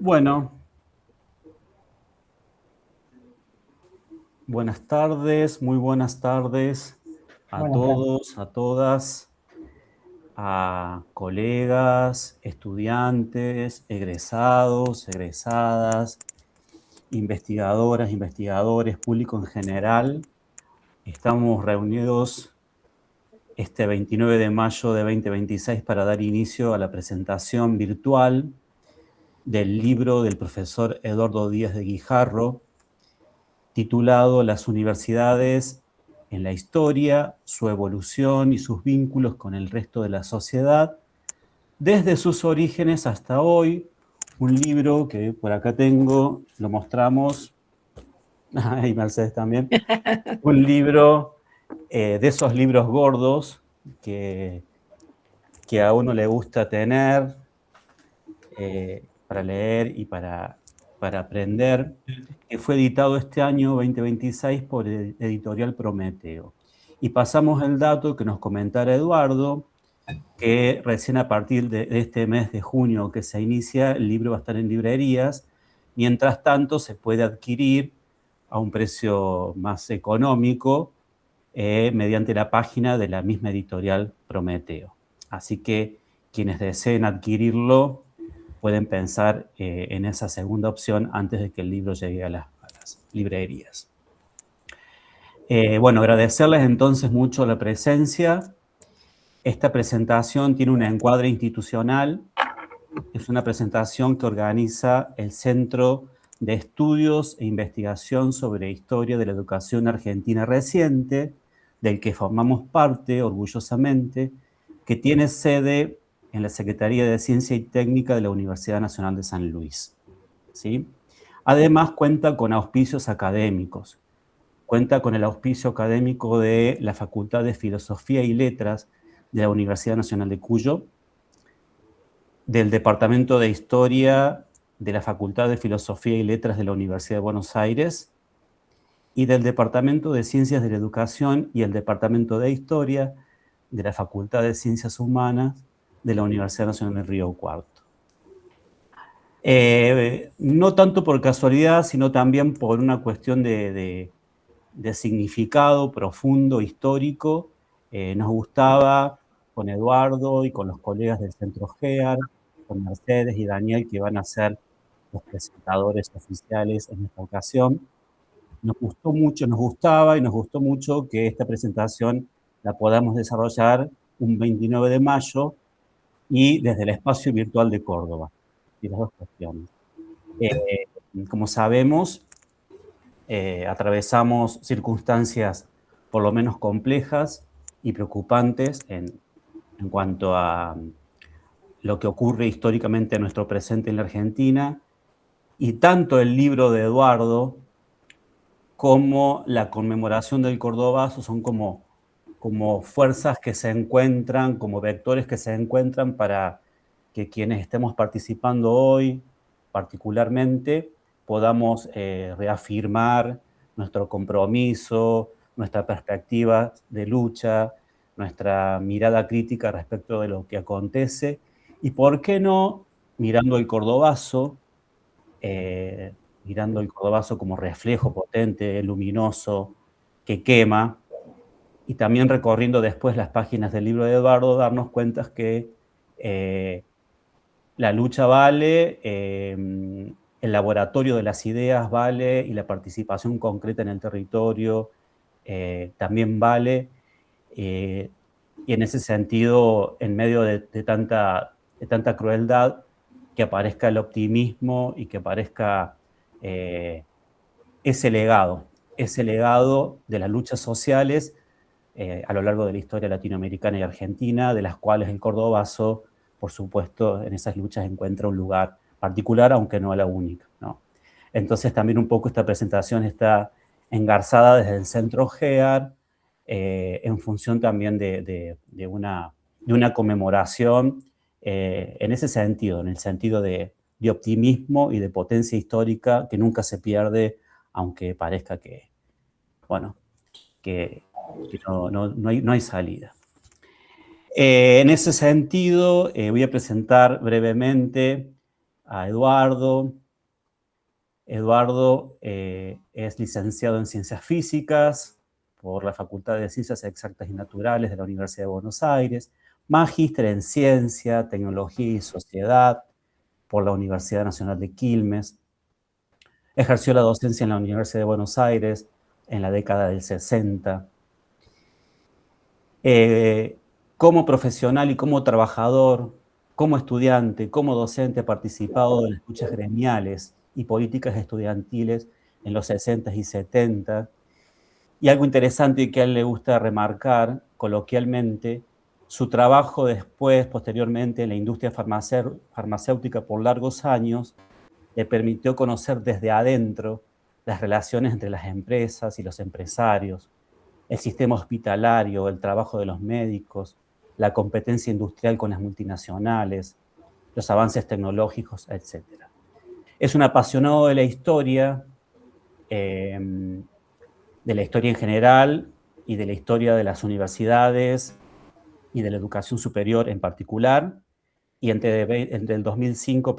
Bueno, buenas tardes, muy buenas tardes a Buenas tardes. todos, a todas, a colegas, estudiantes, egresados, egresadas, investigadoras, investigadores, público en general. Estamos reunidos este 29 de mayo de 2026 para dar inicio a la presentación virtual del libro del profesor Eduardo Díaz de Guijarro, titulado Las universidades en la historia, su evolución y sus vínculos con el resto de la sociedad, desde sus orígenes hasta hoy. Un libro que por acá tengo, lo mostramos, y Mercedes también, un libro de esos libros gordos que, que a uno le gusta tener para leer y para aprender, que fue editado este año 2026 por Editorial Prometeo. Y pasamos el dato que nos comentara Eduardo, que recién a partir de este mes de junio que se inicia, el libro va a estar en librerías. Mientras tanto, se puede adquirir a un precio más económico mediante la página de la misma editorial Prometeo. Así que quienes deseen adquirirlo pueden pensar en esa segunda opción antes de que el libro llegue a las librerías. Bueno, agradecerles entonces mucho la presencia. Esta presentación tiene un encuadre institucional. Es una presentación que organiza el Centro de Estudios e Investigación sobre Historia de la Educación Argentina Reciente, del que formamos parte orgullosamente, que tiene sede en la Secretaría de Ciencia y Técnica de la Universidad Nacional de San Luis. ¿Sí? Además, cuenta con auspicios académicos. Cuenta con el auspicio académico de la Facultad de Filosofía y Letras de la Universidad Nacional de Cuyo, del Departamento de Historia de la Facultad de Filosofía y Letras de la Universidad de Buenos Aires y del Departamento de Ciencias de la Educación y el Departamento de Historia de la Facultad de Ciencias Humanas de la Universidad Nacional de Río Cuarto. No tanto por casualidad, sino también por una cuestión de significado profundo, histórico. Nos gustaba con Eduardo y con los colegas del Centro GEAR, con Mercedes y Daniel, que van a ser los presentadores oficiales en esta ocasión. Nos gustó mucho, nos gustaba y nos gustó mucho que esta presentación la podamos desarrollar un 29 de mayo y desde el espacio virtual de Córdoba. Y las dos cuestiones. Como sabemos, atravesamos circunstancias por lo menos complejas y preocupantes en cuanto a lo que ocurre históricamente en nuestro presente en la Argentina, y tanto el libro de Eduardo como la conmemoración del Cordobazo son como fuerzas que se encuentran, como vectores que se encuentran para que quienes estemos participando hoy, particularmente, podamos reafirmar nuestro compromiso, nuestra perspectiva de lucha, nuestra mirada crítica respecto de lo que acontece, y por qué no, mirando el Cordobazo, mirando el Cordobazo como reflejo potente, luminoso, que quema, y también recorriendo después las páginas del libro de Eduardo, darnos cuenta que la lucha vale, el laboratorio de las ideas vale, y la participación concreta en el territorio también vale. Y en ese sentido, en medio de tanta crueldad, que aparezca el optimismo y que aparezca ese legado de las luchas sociales a lo largo de la historia latinoamericana y argentina, de las cuales el cordobazo, por supuesto, en esas luchas encuentra un lugar particular, aunque no la única, ¿no? Entonces también un poco esta presentación está engarzada desde el Centro GEAR, en función también de una conmemoración en ese sentido, en el sentido de optimismo y de potencia histórica que nunca se pierde, aunque parezca que, bueno, que no hay salida. En ese sentido, voy a presentar brevemente a Eduardo. Eduardo es licenciado en Ciencias Físicas por la Facultad de Ciencias Exactas y Naturales de la Universidad de Buenos Aires, magíster en Ciencia, Tecnología y Sociedad por la Universidad Nacional de Quilmes. Ejerció la docencia en la Universidad de Buenos Aires en la década del 60. Como profesional y como trabajador, como estudiante, como docente, ha participado de las luchas gremiales y políticas estudiantiles en los 60 y 70. Y algo interesante que a él le gusta remarcar coloquialmente, su trabajo después, posteriormente, en la industria farmacéutica por largos años, le permitió conocer desde adentro las relaciones entre las empresas y los empresarios, el sistema hospitalario, el trabajo de los médicos, la competencia industrial con las multinacionales, los avances tecnológicos, etc. Es un apasionado de la historia en general y de la historia de las universidades y de la educación superior en particular. Y entre el 2005,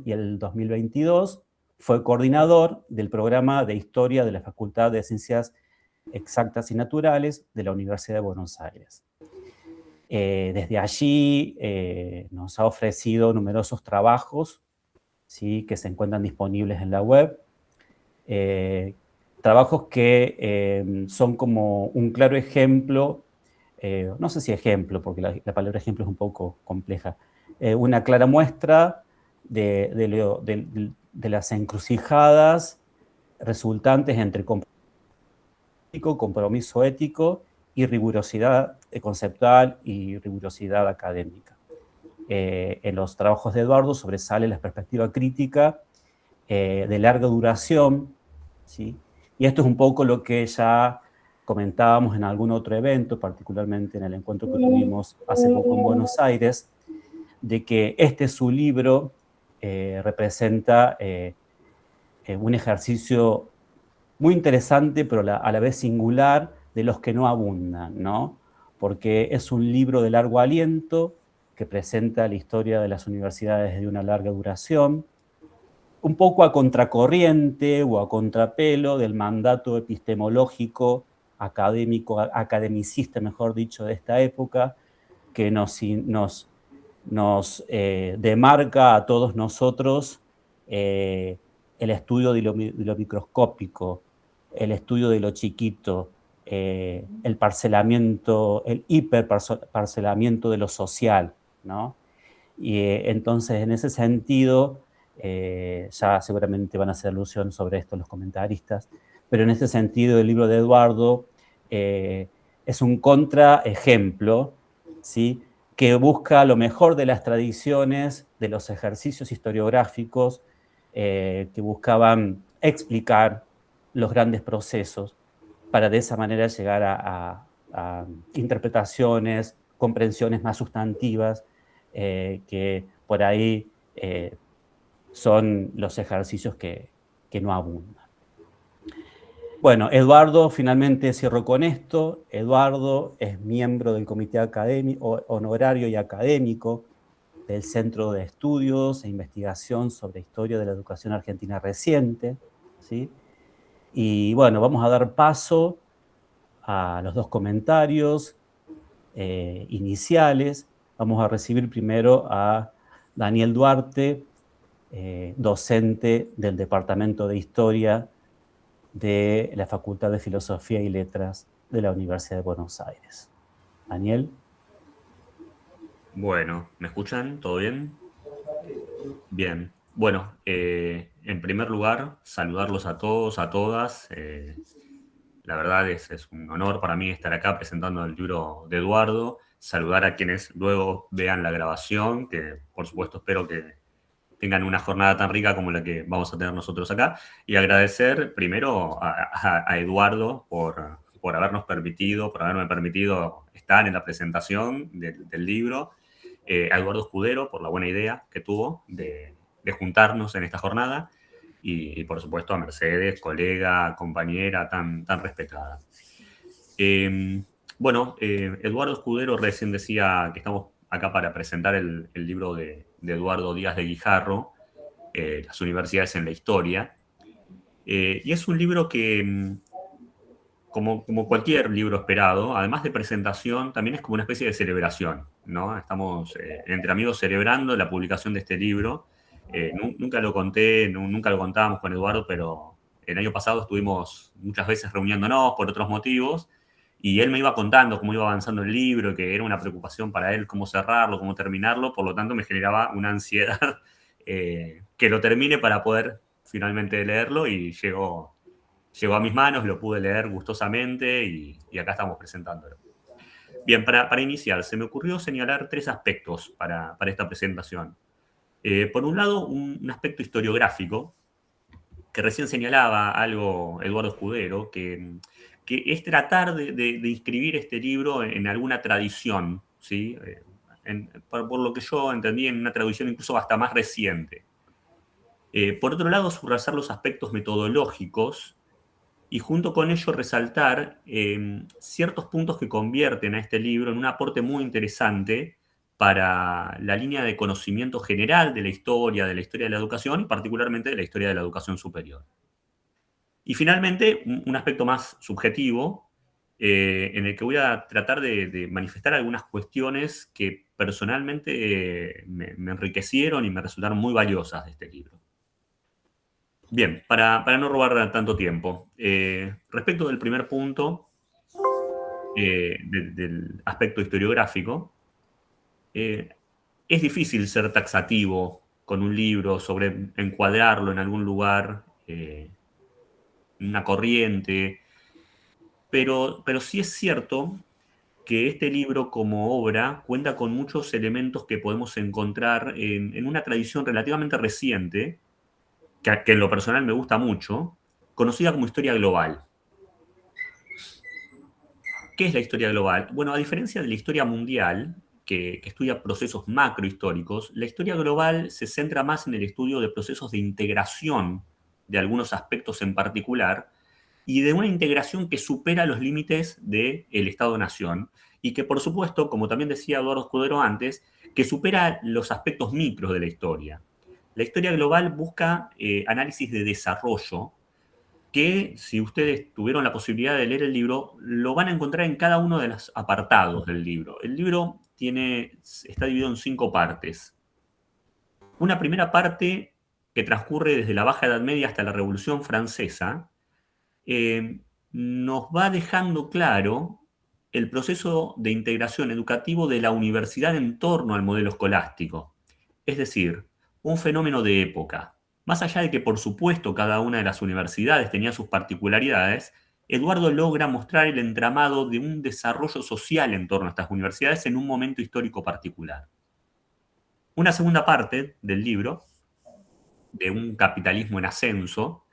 y el 2022 fue coordinador del programa de Historia de la Facultad de Ciencias Exactas y Naturales de la Universidad de Buenos Aires. Desde allí nos ha ofrecido numerosos trabajos, ¿sí?, que se encuentran disponibles en la web. Trabajos que son como un claro ejemplo, no sé si ejemplo, porque la palabra ejemplo es un poco compleja, una clara muestra de las encrucijadas resultantes entre compromiso ético y rigurosidad conceptual y rigurosidad académica. En los trabajos de Eduardo sobresale la perspectiva crítica de larga duración, ¿sí? Y esto es un poco lo que ya comentábamos en algún otro evento, particularmente en el encuentro que tuvimos hace poco en Buenos Aires, de que este su libro representa un ejercicio muy interesante, pero a la vez singular, de los que no abundan, ¿no? Porque es un libro de largo aliento que presenta la historia de las universidades de una larga duración, un poco a contracorriente o a contrapelo del mandato epistemológico, académico, academicista, mejor dicho, de esta época, que nos demarca a todos nosotros el estudio de lo microscópico, el estudio de lo chiquito, el parcelamiento, el hiperparcelamiento de lo social, ¿no? Y entonces, en ese sentido, ya seguramente van a hacer alusión sobre esto los comentaristas, pero en ese sentido el libro de Eduardo es un contraejemplo, ¿sí?, que busca lo mejor de las tradiciones, de los ejercicios historiográficos que buscaban explicar los grandes procesos para de esa manera llegar a interpretaciones, comprensiones más sustantivas que por ahí son los ejercicios que no abundan. Bueno, Eduardo, finalmente cierro con esto. Eduardo es miembro del Comité Académico, Honorario y Académico del Centro de Estudios e Investigación sobre Historia de la Educación Argentina Reciente, ¿sí? Y bueno, vamos a dar paso a los dos comentarios iniciales. Vamos a recibir primero a Daniel Duarte, docente del Departamento de Historia de la Facultad de Filosofía y Letras de la Universidad de Buenos Aires. Daniel. Bueno, ¿me escuchan? ¿Todo bien? Bien. Bueno, en primer lugar, saludarlos a todos, a todas. La verdad es un honor para mí estar acá presentando el libro de Eduardo. Saludar a quienes luego vean la grabación, que por supuesto espero que tengan una jornada tan rica como la que vamos a tener nosotros acá. Y agradecer primero a Eduardo por haberme permitido estar en la presentación del libro. A Eduardo Escudero por la buena idea que tuvo de juntarnos en esta jornada. Y por supuesto a Mercedes, colega, compañera tan respetada. Bueno, Eduardo Escudero recién decía que estamos acá para presentar el libro de Eduardo Díaz de Guijarro. las universidades en la historia. Y es un libro que, como cualquier libro esperado, además de presentación, también es como una especie de celebración, ¿no? Estamos entre amigos celebrando la publicación de este libro. Nunca lo conté, nunca lo contábamos con Eduardo, pero el año pasado estuvimos muchas veces reuniéndonos por otros motivos y él me iba contando cómo iba avanzando el libro, que era una preocupación para él cómo cerrarlo, cómo terminarlo, por lo tanto me generaba una ansiedad que lo termine para poder finalmente leerlo y llegó a mis manos, lo pude leer gustosamente y acá estamos presentándolo. Bien, para iniciar, se me ocurrió señalar 3 aspectos para esta presentación. Por un lado, un aspecto historiográfico, que recién señalaba algo Eduardo Escudero, que es tratar de inscribir este libro en alguna tradición, ¿sí? Por lo que yo entendí, en una tradición incluso hasta más reciente. Por otro lado, subrayar los aspectos metodológicos y junto con ello resaltar ciertos puntos que convierten a este libro en un aporte muy interesante para la línea de conocimiento general de la historia de la educación y particularmente de la historia de la educación superior. Y finalmente, un aspecto más subjetivo, en el que voy a tratar de manifestar algunas cuestiones que personalmente me enriquecieron y me resultaron muy valiosas de este libro. Bien, para no robar tanto tiempo, respecto del primer punto, del aspecto historiográfico, eh, es difícil ser taxativo con un libro sobre encuadrarlo en algún lugar, en una corriente, pero sí es cierto que este libro como obra cuenta con muchos elementos que podemos encontrar en una tradición relativamente reciente, que en lo personal me gusta mucho, conocida como historia global. ¿Qué es la historia global? Bueno, a diferencia de la historia mundial, que estudia procesos macrohistóricos, la historia global se centra más en el estudio de procesos de integración de algunos aspectos en particular y de una integración que supera los límites del Estado-nación y que, por supuesto, como también decía Eduardo Escudero antes, que supera los aspectos micros de la historia. La historia global busca análisis de desarrollo que si ustedes tuvieron la posibilidad de leer el libro, lo van a encontrar en cada uno de los apartados del libro. El libro está dividido en 5 partes. Una primera parte que transcurre desde la Baja Edad Media hasta la Revolución Francesa, nos va dejando claro el proceso de integración educativo de la universidad en torno al modelo escolástico. Es decir, un fenómeno de época. Más allá de que, por supuesto, cada una de las universidades tenía sus particularidades, Eduardo logra mostrar el entramado de un desarrollo social en torno a estas universidades en un momento histórico particular. Una segunda parte del libro, de un capitalismo en ascenso,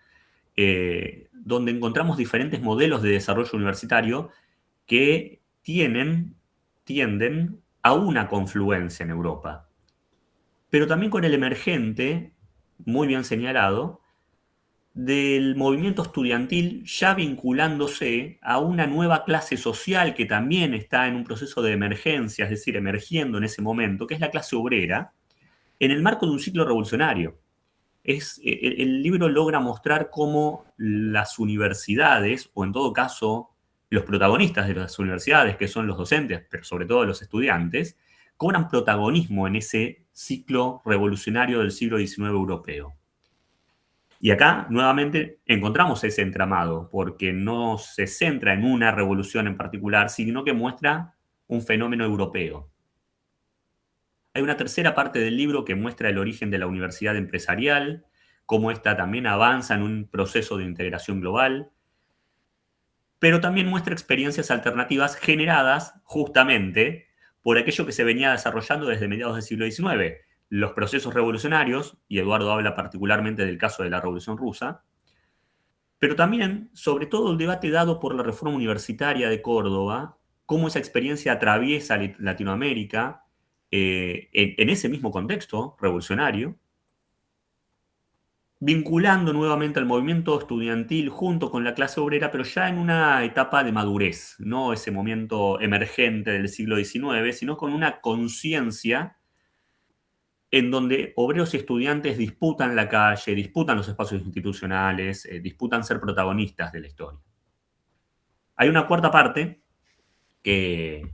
donde encontramos diferentes modelos de desarrollo universitario que tienden a una confluencia en Europa. Pero también con el emergente, muy bien señalado, del movimiento estudiantil ya vinculándose a una nueva clase social que también está en un proceso de emergencia, es decir, emergiendo en ese momento, que es la clase obrera, en el marco de un ciclo revolucionario. El libro logra mostrar cómo las universidades, o en todo caso los protagonistas de las universidades, que son los docentes, pero sobre todo los estudiantes, cobran protagonismo en ese ciclo revolucionario del siglo XIX europeo. Y acá, nuevamente, encontramos ese entramado, porque no se centra en una revolución en particular, sino que muestra un fenómeno europeo. Hay una tercera parte del libro que muestra el origen de la universidad empresarial, cómo ésta también avanza en un proceso de integración global, pero también muestra experiencias alternativas generadas justamente por aquello que se venía desarrollando desde mediados del siglo XIX, los procesos revolucionarios, y Eduardo habla particularmente del caso de la Revolución Rusa, pero también, sobre todo, el debate dado por la reforma universitaria de Córdoba, cómo esa experiencia atraviesa Latinoamérica en ese mismo contexto revolucionario, vinculando nuevamente al movimiento estudiantil junto con la clase obrera, pero ya en una etapa de madurez, no ese momento emergente del siglo XIX, sino con una conciencia en donde obreros y estudiantes disputan la calle, disputan los espacios institucionales, disputan ser protagonistas de la historia. Hay una cuarta parte que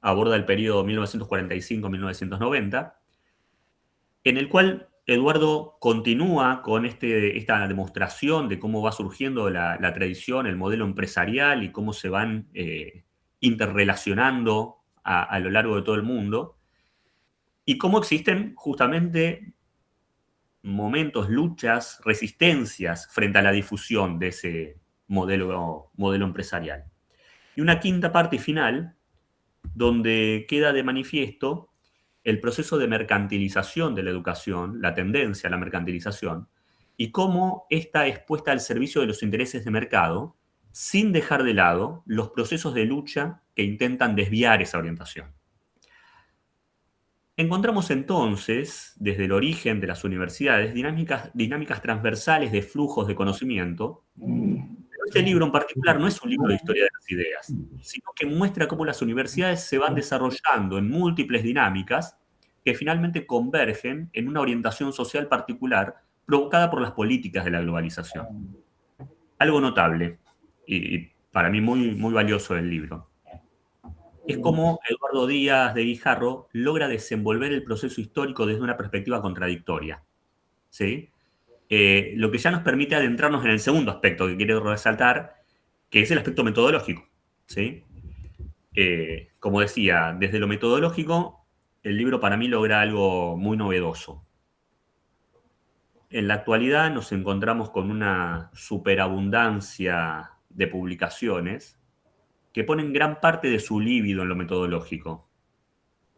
aborda el periodo 1945-1990, en el cual Eduardo continúa con esta demostración de cómo va surgiendo la tradición, el modelo empresarial y cómo se van interrelacionando a lo largo de todo el mundo, y cómo existen justamente momentos, luchas, resistencias frente a la difusión de ese modelo empresarial. Y una quinta parte final, donde queda de manifiesto el proceso de mercantilización de la educación, la tendencia a la mercantilización, y cómo esta es puesta al servicio de los intereses de mercado, sin dejar de lado los procesos de lucha que intentan desviar esa orientación. Encontramos entonces, desde el origen de las universidades, dinámicas transversales de flujos de conocimiento. Pero este libro en particular no es un libro de historia de las ideas, sino que muestra cómo las universidades se van desarrollando en múltiples dinámicas que finalmente convergen en una orientación social particular provocada por las políticas de la globalización. Algo notable, y para mí muy, muy valioso del libro, es cómo Eduardo Díaz de Guijarro logra desenvolver el proceso histórico desde una perspectiva contradictoria, ¿sí? Lo que ya nos permite adentrarnos en el segundo aspecto que quiero resaltar, que es el aspecto metodológico, ¿sí? Como decía, desde lo metodológico, el libro para mí logra algo muy novedoso. En la actualidad nos encontramos con una superabundancia de publicaciones que ponen gran parte de su líbido en lo metodológico.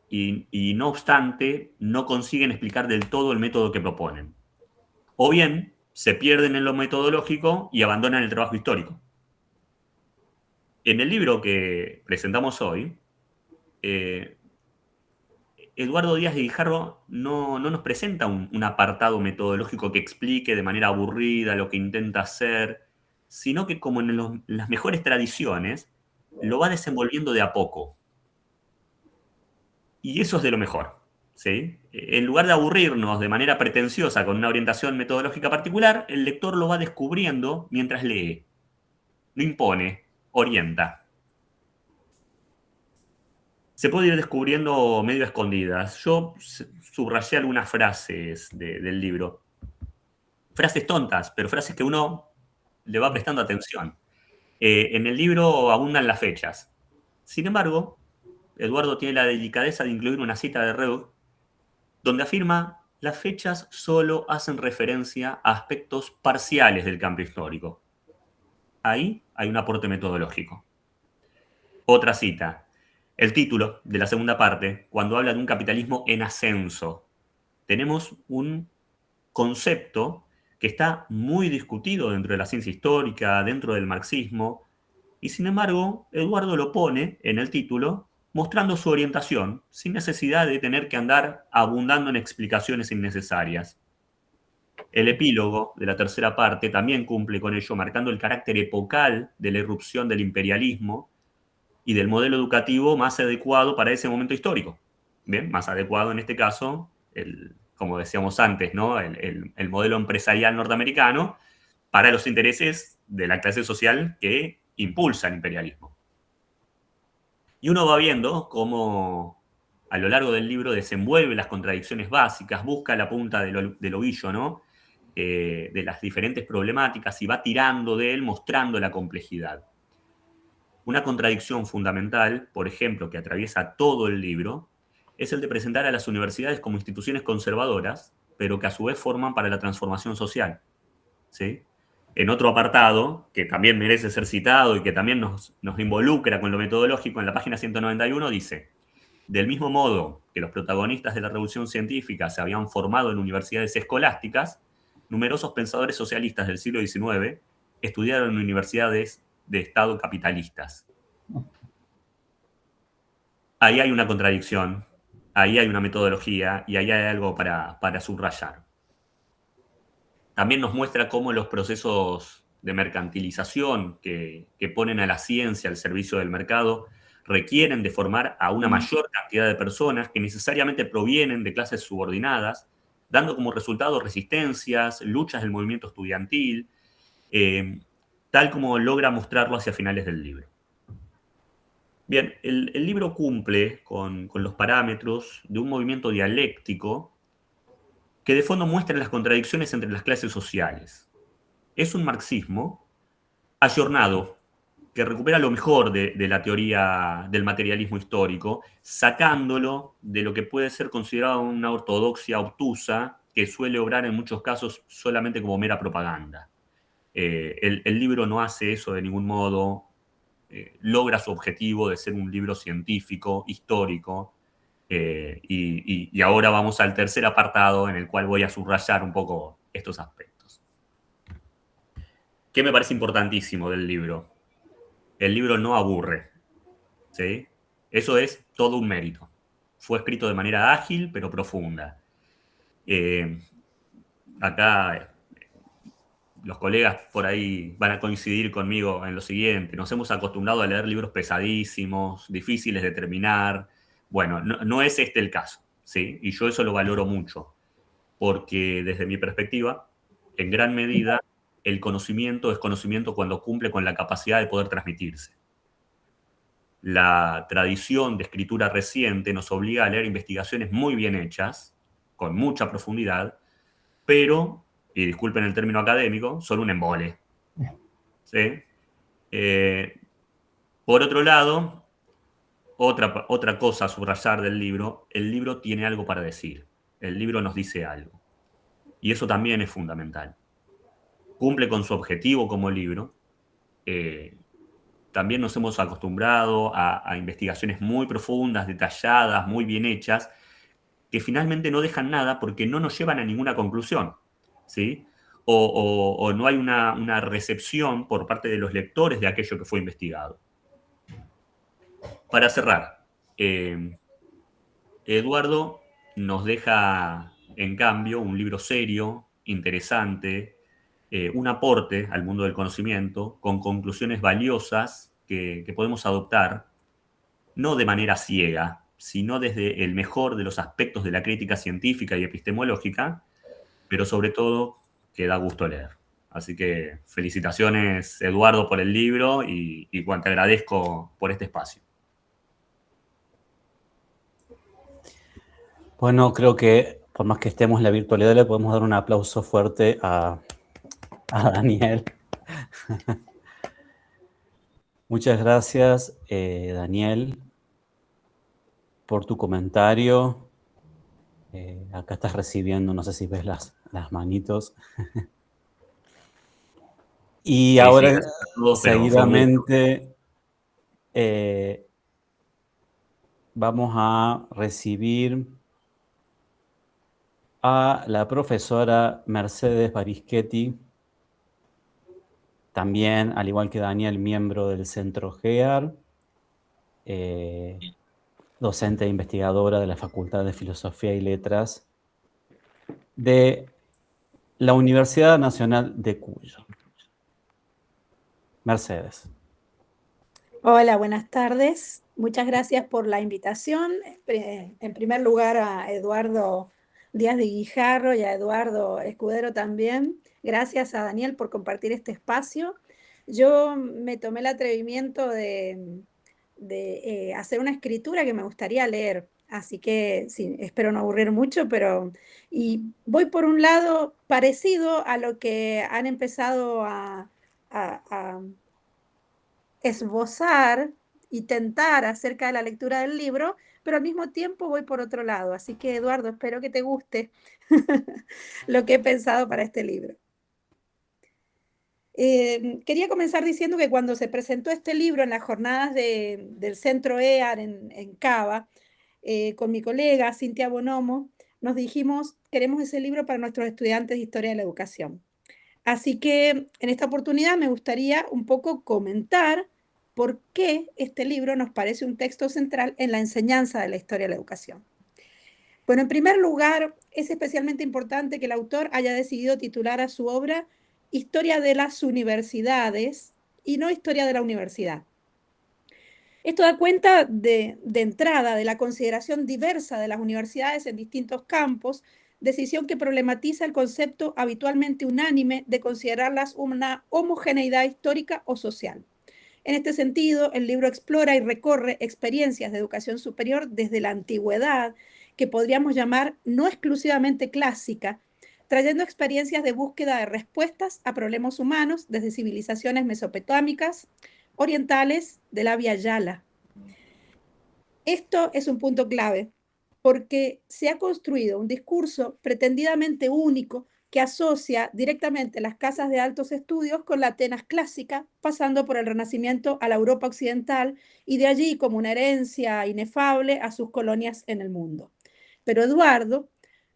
Y no obstante, no consiguen explicar del todo el método que proponen. O bien, se pierden en lo metodológico y abandonan el trabajo histórico. En el libro que presentamos hoy, Eduardo Díaz de Guijarro no nos presenta un apartado metodológico que explique de manera aburrida lo que intenta hacer, sino que, como en las mejores tradiciones, lo va desenvolviendo de a poco. Y eso es de lo mejor, ¿sí? En lugar de aburrirnos de manera pretenciosa con una orientación metodológica particular, el lector lo va descubriendo mientras lee. No impone, orienta. Se puede ir descubriendo medio a escondidas. Yo subrayé algunas frases del libro. Frases tontas, pero frases que uno le va prestando atención. En el libro abundan las fechas. Sin embargo, Eduardo tiene la delicadeza de incluir una cita de Reud donde afirma: las fechas solo hacen referencia a aspectos parciales del cambio histórico. Ahí hay un aporte metodológico. Otra cita. El título de la segunda parte, cuando habla de un capitalismo en ascenso, tenemos un concepto que está muy discutido dentro de la ciencia histórica, dentro del marxismo, y sin embargo, Eduardo lo pone en el título mostrando su orientación, sin necesidad de tener que andar abundando en explicaciones innecesarias. El epílogo de la tercera parte también cumple con ello, marcando el carácter epocal de la irrupción del imperialismo y del modelo educativo más adecuado para ese momento histórico. Bien, más adecuado en este caso, como decíamos antes, ¿no? el modelo empresarial norteamericano para los intereses de la clase social que impulsa el imperialismo. Y uno va viendo cómo a lo largo del libro desenvuelve las contradicciones básicas, busca la punta del ovillo, ¿no? De las diferentes problemáticas y va tirando de él, mostrando la complejidad. Una contradicción fundamental, por ejemplo, que atraviesa todo el libro, es el de presentar a las universidades como instituciones conservadoras, pero que a su vez forman para la transformación social, ¿sí? En otro apartado, que también merece ser citado y que también nos involucra con lo metodológico, en la página 191 dice: del mismo modo que los protagonistas de la revolución científica se habían formado en universidades escolásticas, numerosos pensadores socialistas del siglo XIX estudiaron en universidades de Estado capitalistas. Ahí hay una contradicción, ahí hay una metodología y ahí hay algo para subrayar. También nos muestra cómo los procesos de mercantilización que ponen a la ciencia al servicio del mercado requieren de formar a una mayor cantidad de personas que necesariamente provienen de clases subordinadas, dando como resultado resistencias, luchas del movimiento estudiantil, tal como logra mostrarlo hacia finales del libro. Bien, el libro cumple con los parámetros de un movimiento dialéctico que de fondo muestra las contradicciones entre las clases sociales. Es un marxismo ayornado, que recupera lo mejor de la teoría del materialismo histórico, sacándolo de lo que puede ser considerado una ortodoxia obtusa que suele obrar en muchos casos solamente como mera propaganda. El libro no hace eso de ningún modo, logra su objetivo de ser un libro científico, histórico, y ahora vamos al tercer apartado en el cual voy a subrayar un poco estos aspectos. ¿Qué me parece importantísimo del libro? El libro no aburre, ¿sí? Eso es todo un mérito. Fue escrito de manera ágil, pero profunda. Acá los colegas por ahí van a coincidir conmigo en lo siguiente. Nos hemos acostumbrado a leer libros pesadísimos, difíciles de terminar. Bueno, no es este el caso, ¿sí? Y yo eso lo valoro mucho, porque desde mi perspectiva, en gran medida, el conocimiento es conocimiento cuando cumple con la capacidad de poder transmitirse. La tradición de escritura reciente nos obliga a leer investigaciones muy bien hechas, con mucha profundidad, pero, y disculpen el término académico, son un embole. ¿Sí? Por otro lado, otra cosa a subrayar del libro, el libro tiene algo para decir. El libro nos dice algo. Y eso también es fundamental. Cumple con su objetivo como libro. También nos hemos acostumbrado a investigaciones muy profundas, detalladas, muy bien hechas, que finalmente no dejan nada porque no nos llevan a ninguna conclusión, ¿sí? O no hay una recepción por parte de los lectores de aquello que fue investigado. Para cerrar, Eduardo nos deja, en cambio, un libro serio, interesante, un aporte al mundo del conocimiento, con conclusiones valiosas que podemos adoptar, no de manera ciega, sino desde el mejor de los aspectos de la crítica científica y epistemológica, pero sobre todo que da gusto leer. Así que felicitaciones, Eduardo, por el libro y bueno, te agradezco por este espacio. Bueno, creo que por más que estemos en la virtualidad, le podemos dar un aplauso fuerte a Daniel. Muchas gracias, Daniel, por tu comentario. Acá estás recibiendo, no sé si ves las manitos. Y Sí, ahora, gracias a todos, pero fue un gusto. seguidamente, vamos a recibir a la profesora Mercedes Barischetti, también, al igual que Daniel, miembro del Centro GEAR, docente e investigadora de la Facultad de Filosofía y Letras de la Universidad Nacional de Cuyo. Mercedes. Hola, buenas tardes. Muchas gracias por la invitación. En primer lugar a Eduardo Díaz de Guijarro y a Eduardo Escudero también. Gracias a Daniel por compartir este espacio. Yo me tomé el atrevimiento de hacer una escritura que me gustaría leer, así que sí, espero no aburrir mucho, pero y voy por un lado parecido a lo que han empezado a esbozar y tentar acerca de la lectura del libro, pero al mismo tiempo voy por otro lado. Así que, Eduardo, espero que te guste lo que he pensado para este libro. Quería comenzar diciendo que cuando se presentó este libro en las jornadas del Centro EAR en Cava, con mi colega Cintia Bonomo, nos dijimos, queremos ese libro para nuestros estudiantes de Historia de la Educación. Así que en esta oportunidad me gustaría un poco comentar por qué este libro nos parece un texto central en la enseñanza de la historia de la educación. Bueno, en primer lugar, es especialmente importante que el autor haya decidido titular a su obra Historia de las Universidades y no Historia de la Universidad. Esto da cuenta de entrada de la consideración diversa de las universidades en distintos campos, decisión que problematiza el concepto habitualmente unánime de considerarlas una homogeneidad histórica o social. En este sentido, el libro explora y recorre experiencias de educación superior desde la antigüedad, que podríamos llamar no exclusivamente clásica, trayendo experiencias de búsqueda de respuestas a problemas humanos desde civilizaciones mesopotámicas, orientales, de la Via Yala. Esto es un punto clave, porque se ha construido un discurso pretendidamente único que asocia directamente las casas de altos estudios con la Atenas clásica, pasando por el Renacimiento a la Europa occidental y de allí como una herencia inefable a sus colonias en el mundo. Pero Eduardo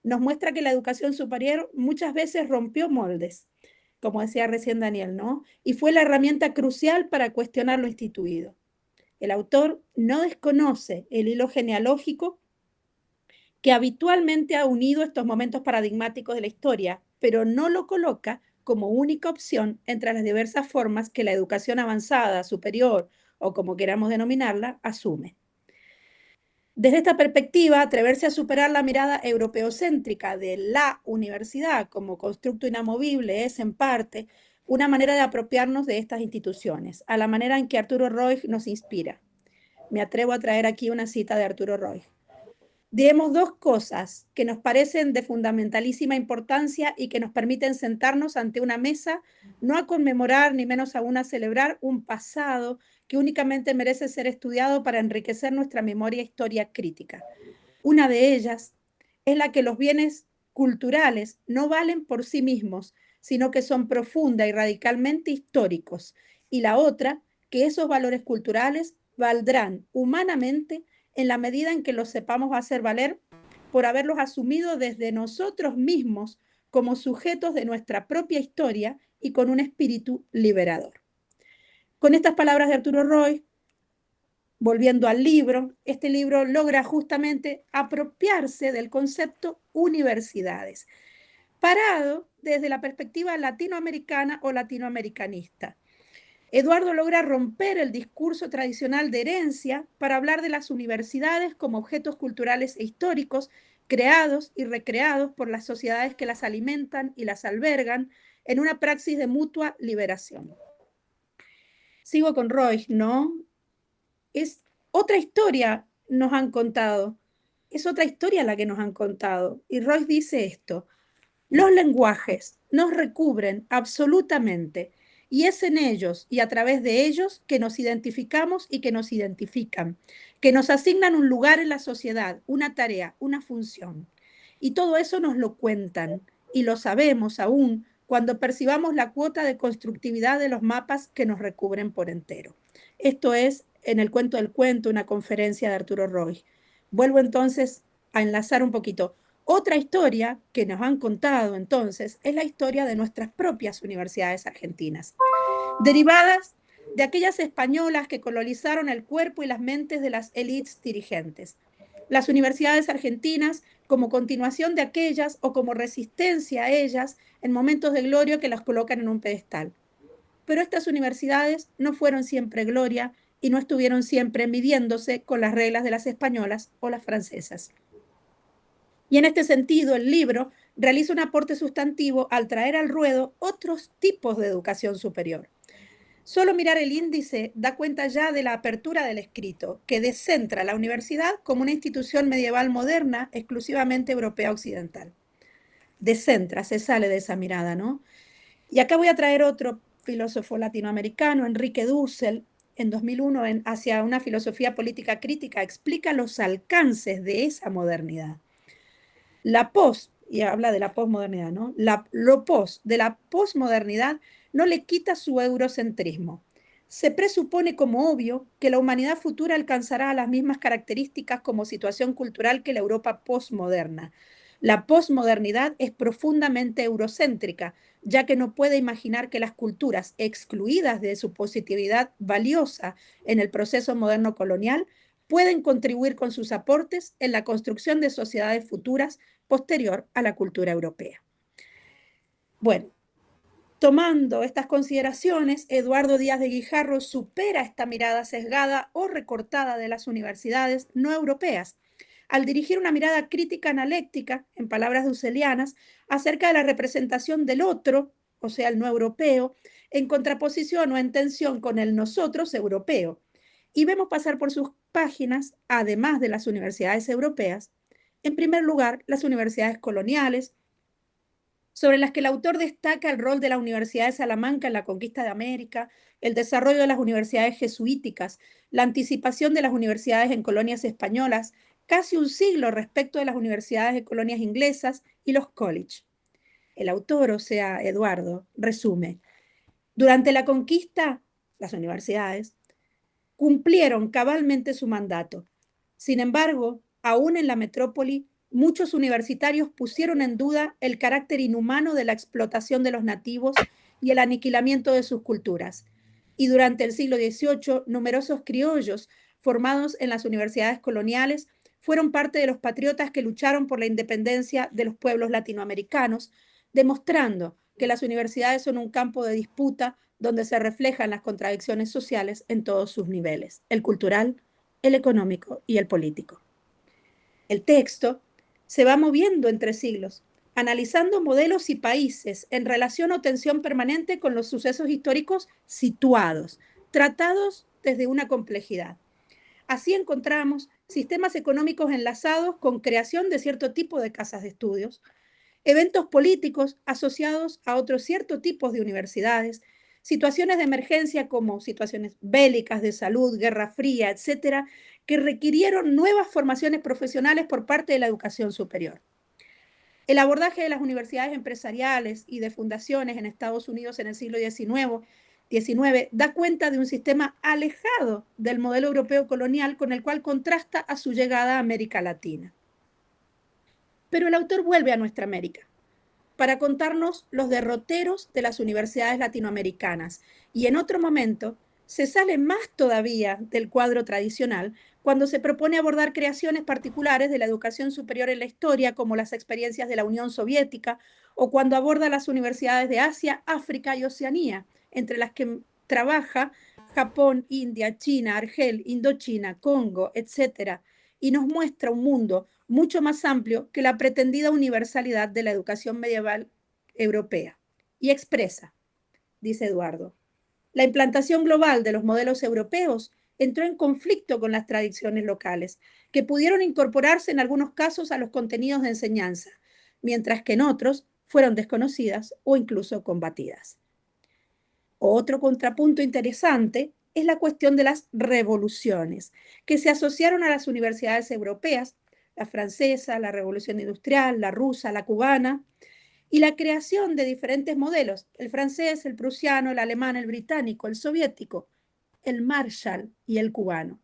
nos muestra que la educación superior muchas veces rompió moldes, como decía recién Daniel, ¿no? Y fue la herramienta crucial para cuestionar lo instituido. El autor no desconoce el hilo genealógico que habitualmente ha unido estos momentos paradigmáticos de la historia, pero no lo coloca como única opción entre las diversas formas que la educación avanzada, superior o como queramos denominarla, asume. Desde esta perspectiva, atreverse a superar la mirada europeocéntrica de la universidad como constructo inamovible es, en parte, una manera de apropiarnos de estas instituciones, a la manera en que Arturo Roig nos inspira. Me atrevo a traer aquí una cita de Arturo Roig. Diremos dos cosas que nos parecen de fundamentalísima importancia y que nos permiten sentarnos ante una mesa, no a conmemorar ni menos aún a celebrar un pasado que únicamente merece ser estudiado para enriquecer nuestra memoria e historia crítica. Una de ellas es la que los bienes culturales no valen por sí mismos, sino que son profunda y radicalmente históricos. Y la otra, que esos valores culturales valdrán humanamente en la medida en que los sepamos hacer valer por haberlos asumido desde nosotros mismos como sujetos de nuestra propia historia y con un espíritu liberador. Con estas palabras de Arturo Roig, volviendo al libro, este libro logra justamente apropiarse del concepto universidades, parado desde la perspectiva latinoamericana o latinoamericanista. Eduardo logra romper el discurso tradicional de herencia para hablar de las universidades como objetos culturales e históricos creados y recreados por las sociedades que las alimentan y las albergan en una praxis de mutua liberación. Sigo con Roig, ¿no? Es otra historia nos han contado, es otra historia la que nos han contado. Y Roig dice esto: los lenguajes nos recubren absolutamente y es en ellos y a través de ellos que nos identificamos y que nos identifican, que nos asignan un lugar en la sociedad, una tarea, una función. Y todo eso nos lo cuentan y lo sabemos aún cuando percibamos la cuota de constructividad de los mapas que nos recubren por entero. Esto es en el cuento del cuento, una conferencia de Arturo Roig. Vuelvo entonces a enlazar un poquito. Otra historia que nos han contado entonces es la historia de nuestras propias universidades argentinas, derivadas de aquellas españolas que colonizaron el cuerpo y las mentes de las élites dirigentes. Las universidades argentinas como continuación de aquellas o como resistencia a ellas en momentos de gloria que las colocan en un pedestal. Pero estas universidades no fueron siempre gloria y no estuvieron siempre midiéndose con las reglas de las españolas o las francesas. Y en este sentido, el libro realiza un aporte sustantivo al traer al ruedo otros tipos de educación superior. Solo mirar el índice da cuenta ya de la apertura del escrito, que descentra la universidad como una institución medieval moderna exclusivamente europea occidental. Descentra, se sale de esa mirada, ¿no? Y acá voy a traer otro filósofo latinoamericano, Enrique Dussel, en 2001, Hacia una filosofía política crítica, explica los alcances de esa modernidad. La pos, y habla de la posmodernidad, ¿no? Lo pos de la posmodernidad no le quita su eurocentrismo. Se presupone como obvio que la humanidad futura alcanzará las mismas características como situación cultural que la Europa posmoderna. La posmodernidad es profundamente eurocéntrica, ya que no puede imaginar que las culturas excluidas de su positividad valiosa en el proceso moderno colonial pueden contribuir con sus aportes en la construcción de sociedades futuras posterior a la cultura europea. Bueno, Tomando estas consideraciones, Eduardo Díaz de Guijarro supera esta mirada sesgada o recortada de las universidades no europeas al dirigir una mirada crítica analéctica, en palabras dusselianas, acerca de la representación del otro, o sea, el no europeo, en contraposición o en tensión con el nosotros europeo. Y vemos pasar por sus páginas, además de las universidades europeas, en primer lugar, las universidades coloniales, sobre las que el autor destaca el rol de la Universidad de Salamanca en la conquista de América, el desarrollo de las universidades jesuíticas, la anticipación de las universidades en colonias españolas, casi un siglo respecto de las universidades en colonias inglesas y los college. El autor, o sea, Eduardo, resume: durante la conquista, las universidades cumplieron cabalmente su mandato. Sin embargo, aún en la metrópoli, muchos universitarios pusieron en duda el carácter inhumano de la explotación de los nativos y el aniquilamiento de sus culturas. Y durante el siglo XVIII, numerosos criollos formados en las universidades coloniales fueron parte de los patriotas que lucharon por la independencia de los pueblos latinoamericanos, demostrando que las universidades son un campo de disputa donde se reflejan las contradicciones sociales en todos sus niveles: el cultural, el económico y el político. El texto se va moviendo entre siglos, analizando modelos y países en relación o tensión permanente con los sucesos históricos situados, tratados desde una complejidad. Así encontramos sistemas económicos enlazados con creación de cierto tipo de casas de estudios, eventos políticos asociados a otros ciertos tipos de universidades, situaciones de emergencia como situaciones bélicas, de salud, guerra fría, etcétera, que requirieron nuevas formaciones profesionales por parte de la educación superior. El abordaje de las universidades empresariales y de fundaciones en Estados Unidos en el siglo XIX da cuenta de un sistema alejado del modelo europeo colonial con el cual contrasta a su llegada a América Latina. Pero el autor vuelve a nuestra América para contarnos los derroteros de las universidades latinoamericanas, y en otro momento se sale más todavía del cuadro tradicional cuando se propone abordar creaciones particulares de la educación superior en la historia, como las experiencias de la Unión Soviética, o cuando aborda las universidades de Asia, África y Oceanía, entre las que trabaja Japón, India, China, Argel, Indochina, Congo, etc., y nos muestra un mundo mucho más amplio que la pretendida universalidad de la educación medieval europea. Y expresa, dice Eduardo, la implantación global de los modelos europeos entró en conflicto con las tradiciones locales, que pudieron incorporarse en algunos casos a los contenidos de enseñanza, mientras que en otros fueron desconocidas o incluso combatidas. Otro contrapunto interesante es la cuestión de las revoluciones, que se asociaron a las universidades europeas, la francesa, la revolución industrial, la rusa, la cubana, y la creación de diferentes modelos: el francés, el prusiano, el alemán, el británico, el soviético, el Marshall y el cubano.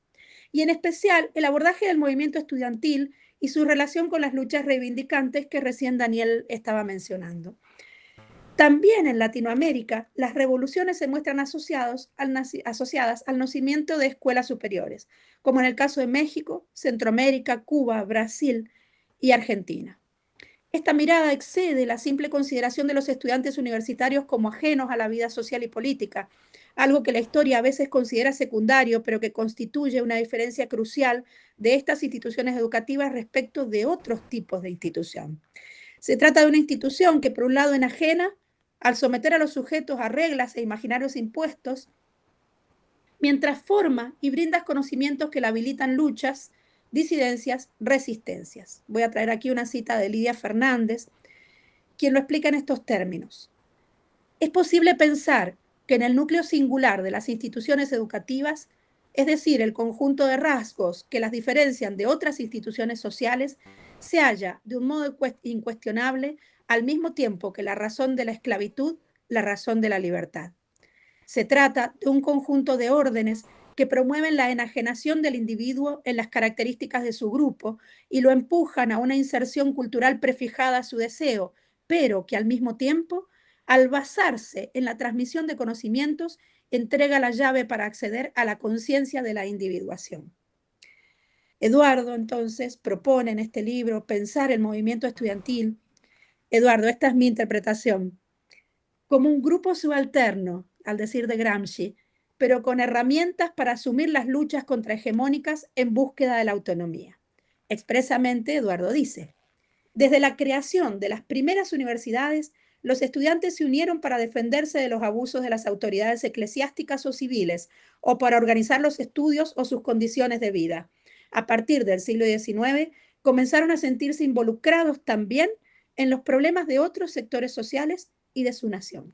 Y en especial el abordaje del movimiento estudiantil y su relación con las luchas reivindicantes que recién Daniel estaba mencionando. También en Latinoamérica, las revoluciones se muestran asociadas al nacimiento de escuelas superiores, como en el caso de México, Centroamérica, Cuba, Brasil y Argentina. Esta mirada excede la simple consideración de los estudiantes universitarios como ajenos a la vida social y política, algo que la historia a veces considera secundario, pero que constituye una diferencia crucial de estas instituciones educativas respecto de otros tipos de institución. Se trata de una institución que, por un lado, enajena al someter a los sujetos a reglas e imaginarios impuestos, mientras forma y brinda conocimientos que la habilitan luchas, disidencias, resistencias. Voy a traer aquí una cita de Lidia Fernández, quien lo explica en estos términos. Es posible pensar que en el núcleo singular de las instituciones educativas, es decir, el conjunto de rasgos que las diferencian de otras instituciones sociales, se halla de un modo incuestionable al mismo tiempo que la razón de la esclavitud, la razón de la libertad. Se trata de un conjunto de órdenes que promueven la enajenación del individuo en las características de su grupo y lo empujan a una inserción cultural prefijada a su deseo, pero que al mismo tiempo, al basarse en la transmisión de conocimientos, entrega la llave para acceder a la conciencia de la individuación. Eduardo, entonces, propone en este libro pensar el movimiento estudiantil. Eduardo, esta es mi interpretación. como un grupo subalterno, al decir de Gramsci, pero con herramientas para asumir las luchas contrahegemónicas en búsqueda de la autonomía. Expresamente, Eduardo dice, desde la creación de las primeras universidades, los estudiantes se unieron para defenderse de los abusos de las autoridades eclesiásticas o civiles, o para organizar los estudios o sus condiciones de vida. A partir del siglo XIX, comenzaron a sentirse involucrados también en los problemas de otros sectores sociales y de su nación.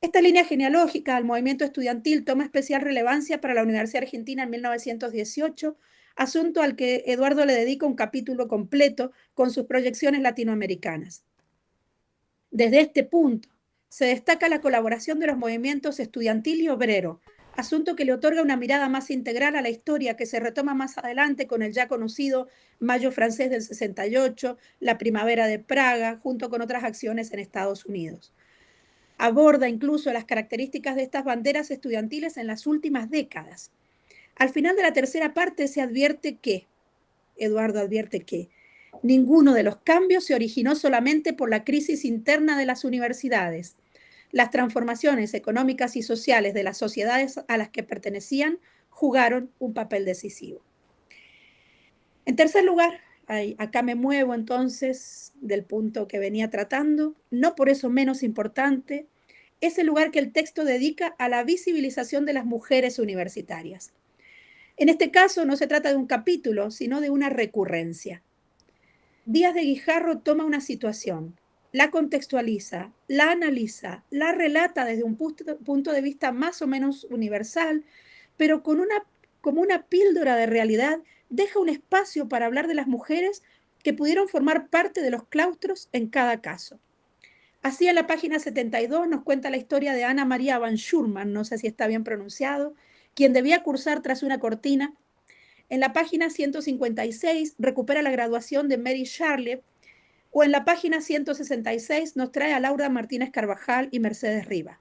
Esta línea genealógica del movimiento estudiantil toma especial relevancia para la Universidad Argentina en 1918, asunto al que Eduardo le dedica un capítulo completo con sus proyecciones latinoamericanas. Desde este punto, se destaca la colaboración de los movimientos estudiantil y obrero, asunto que le otorga una mirada más integral a la historia que se retoma más adelante con el ya conocido Mayo francés del 68, la Primavera de Praga, junto con otras acciones en Estados Unidos. Aborda incluso las características de estas banderas estudiantiles en las últimas décadas. Al final de la tercera parte se advierte que, Eduardo advierte que, ninguno de los cambios se originó solamente por la crisis interna de las universidades. Las transformaciones económicas y sociales de las sociedades a las que pertenecían jugaron un papel decisivo. En tercer lugar, acá me muevo entonces del punto que venía tratando, no por eso menos importante, es el lugar que el texto dedica a la visibilización de las mujeres universitarias. En este caso no se trata de un capítulo, sino de una recurrencia. Díaz de Guijarro toma una situación, la contextualiza, la analiza, la relata desde un punto de vista más o menos universal, pero como una píldora de realidad, deja un espacio para hablar de las mujeres que pudieron formar parte de los claustros en cada caso. Así en la página 72 nos cuenta la historia de Ana María Van Schurman, no sé si está bien pronunciado, quien debía cursar tras una cortina. En la página 156 recupera la graduación de Mary Charlie, o en la página 166 nos trae a Laura Martínez Carvajal y Mercedes Riva.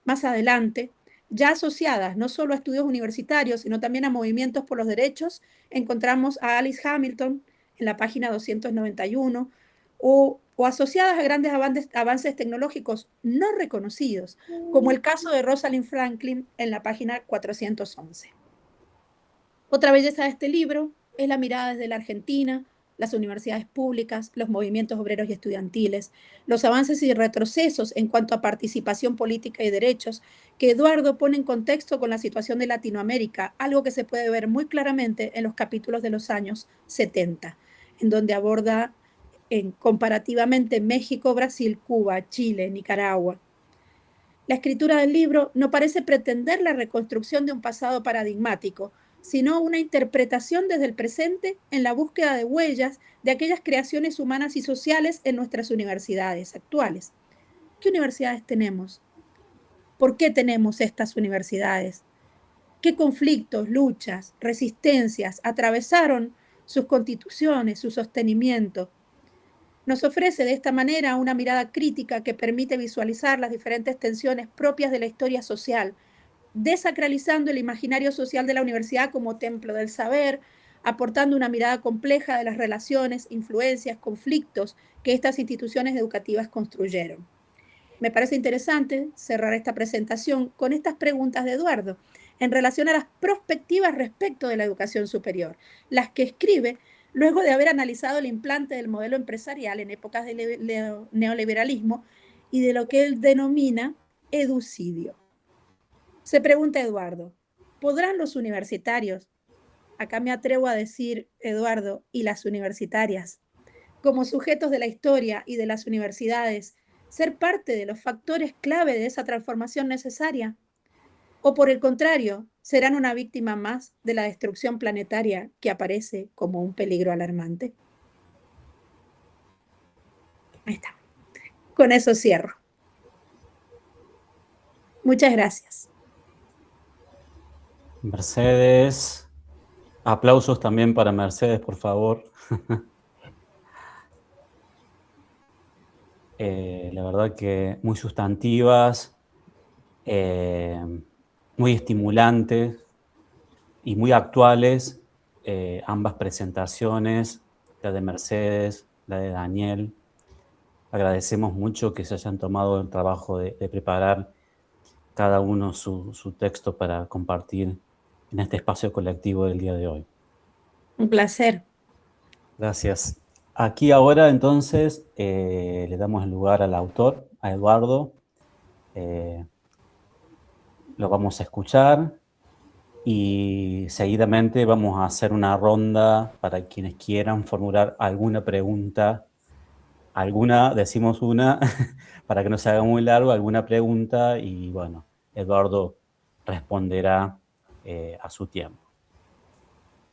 Más adelante, ya asociadas no solo a estudios universitarios, sino también a movimientos por los derechos, encontramos a Alice Hamilton en la página 291, o asociadas a grandes avances tecnológicos no reconocidos, como el caso de Rosalind Franklin en la página 411. Otra belleza de este libro es la mirada desde la Argentina, las universidades públicas, los movimientos obreros y estudiantiles, los avances y retrocesos en cuanto a participación política y derechos, que Eduardo pone en contexto con la situación de Latinoamérica, algo que se puede ver muy claramente en los capítulos de los años 70, en donde aborda comparativamente México, Brasil, Cuba, Chile, Nicaragua. La escritura del libro no parece pretender la reconstrucción de un pasado paradigmático, sino una interpretación desde el presente en la búsqueda de huellas de aquellas creaciones humanas y sociales en nuestras universidades actuales. ¿Qué universidades tenemos? ¿Por qué tenemos estas universidades? ¿Qué conflictos, luchas, resistencias atravesaron sus constituciones, su sostenimiento? Nos ofrece de esta manera una mirada crítica que permite visualizar las diferentes tensiones propias de la historia social, desacralizando el imaginario social de la universidad como templo del saber, aportando una mirada compleja de las relaciones, influencias, conflictos que estas instituciones educativas construyeron. Me parece interesante cerrar esta presentación con estas preguntas de Eduardo en relación a las perspectivas respecto de la educación superior, las que escribe luego de haber analizado el implante del modelo empresarial en épocas de neoliberalismo y de lo que él denomina educidio. Se pregunta Eduardo, ¿podrán los universitarios, acá me atrevo a decir Eduardo, y las universitarias, como sujetos de la historia y de las universidades, ser parte de los factores clave de esa transformación necesaria? ¿O por el contrario, serán una víctima más de la destrucción planetaria que aparece como un peligro alarmante? Ahí está. Con eso cierro. Muchas gracias. Mercedes, aplausos también para Mercedes, por favor. La verdad que muy sustantivas, muy estimulantes y muy actuales, ambas presentaciones, la de Mercedes, la de Daniel. agradecemos mucho que se hayan tomado el trabajo de preparar cada uno su texto para compartir en este espacio colectivo del día de hoy. Un placer. Gracias. Aquí ahora entonces le damos el lugar al autor, a Eduardo. Lo vamos a escuchar y seguidamente vamos a hacer una ronda para quienes quieran formular alguna pregunta. Decimos una, para que no se haga muy largo, alguna pregunta y bueno, Eduardo responderá a su tiempo.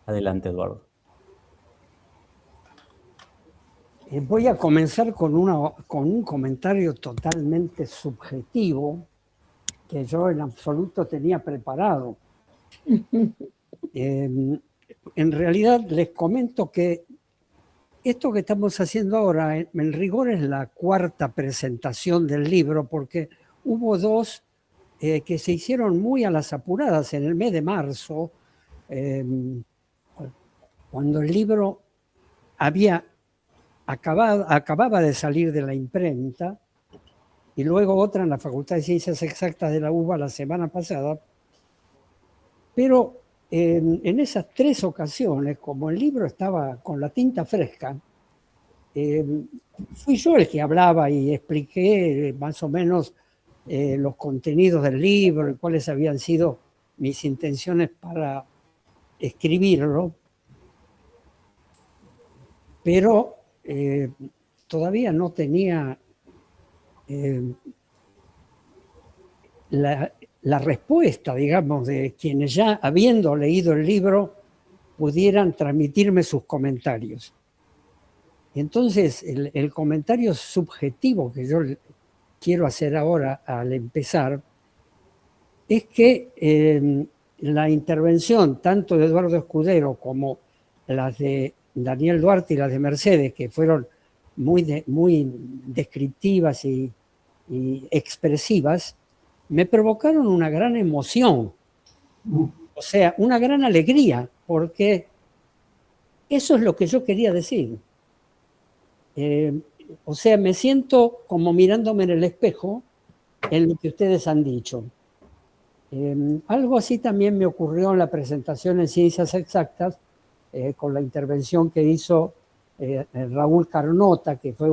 Adelante, Eduardo. Voy a comenzar con un comentario totalmente subjetivo que yo en absoluto tenía preparado. En realidad les comento que esto que estamos haciendo ahora, en rigor, es la cuarta presentación del libro, porque hubo dos que se hicieron muy a las apuradas en el mes de marzo, cuando el libro acababa de salir de la imprenta, y luego otra en la Facultad de Ciencias Exactas de la UBA la semana pasada. Pero en esas tres ocasiones, como el libro estaba con la tinta fresca, fui yo el que hablaba y expliqué más o menos los contenidos del libro y cuáles habían sido mis intenciones para escribirlo. Pero todavía no tenía la respuesta, digamos, de quienes ya habiendo leído el libro pudieran transmitirme sus comentarios. Entonces, el comentario subjetivo que yo quiero hacer ahora al empezar es que la intervención tanto de Eduardo Escudero como las de Daniel Duarte y las de Mercedes, que fueron muy descriptivas y expresivas, me provocaron una gran emoción, o sea, una gran alegría, porque eso es lo que yo quería decir. O sea, me siento como mirándome en el espejo en lo que ustedes han dicho. Algo así también me ocurrió en la presentación en Ciencias Exactas, con la intervención que hizo Raúl Carnota, que fue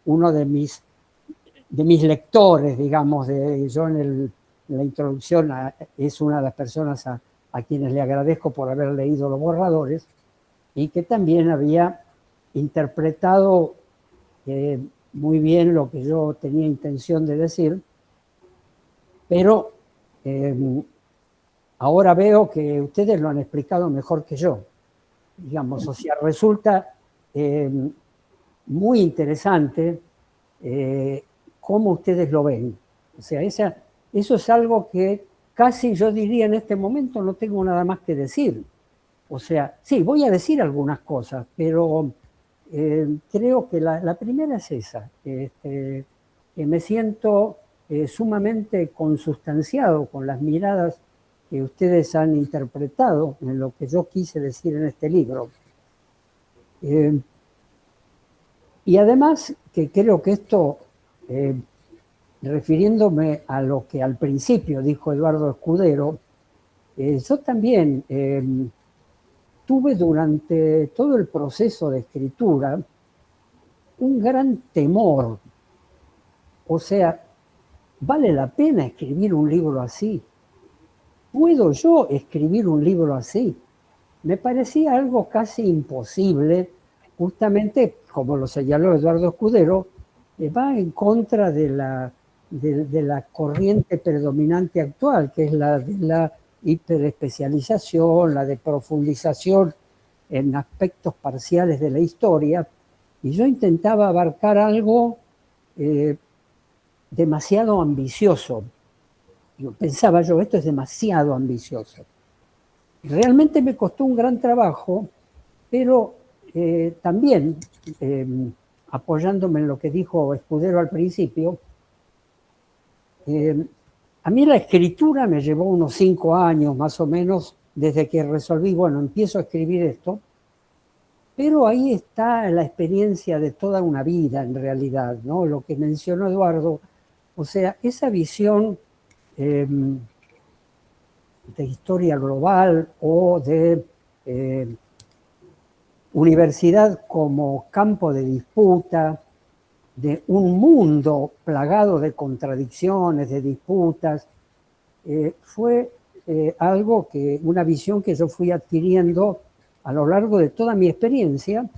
uno de mis lectores, digamos. Yo en la introducción es una de las personas a quienes le agradezco por haber leído los borradores, y que también había interpretado muy bien lo que yo tenía intención de decir, pero ahora veo que ustedes lo han explicado mejor que yo, digamos. O sea, resulta muy interesante cómo ustedes lo ven. O sea, eso es algo que casi yo diría en este momento no tengo nada más que decir. O sea, sí, voy a decir algunas cosas, pero creo que la primera es esa, que me siento sumamente consustanciado con las miradas que ustedes han interpretado en lo que yo quise decir en este libro. Y además que creo que esto, refiriéndome a lo que al principio dijo Eduardo Escudero, yo también tuve durante todo el proceso de escritura un gran temor. O sea, ¿vale la pena escribir un libro así? ¿Puedo yo escribir un libro así? Me parecía algo casi imposible, justamente, como lo señaló Eduardo Escudero, va en contra de la corriente predominante actual, que es la de la hiperespecialización, la de profundización en aspectos parciales de la historia, y yo intentaba abarcar algo demasiado ambicioso. Pensaba yo, esto es demasiado ambicioso. Realmente me costó un gran trabajo, pero también, apoyándome en lo que dijo Escudero al principio, a mí la escritura me llevó unos 5 años más o menos, desde que resolví, bueno, empiezo a escribir esto, Pero ahí está la experiencia de toda una vida en realidad, ¿no? Lo que mencionó Eduardo, o sea, esa visión de historia global o de universidad como campo de disputa, de un mundo plagado de contradicciones, de disputas, fue algo que, una visión que yo fui adquiriendo a lo largo de toda mi experiencia.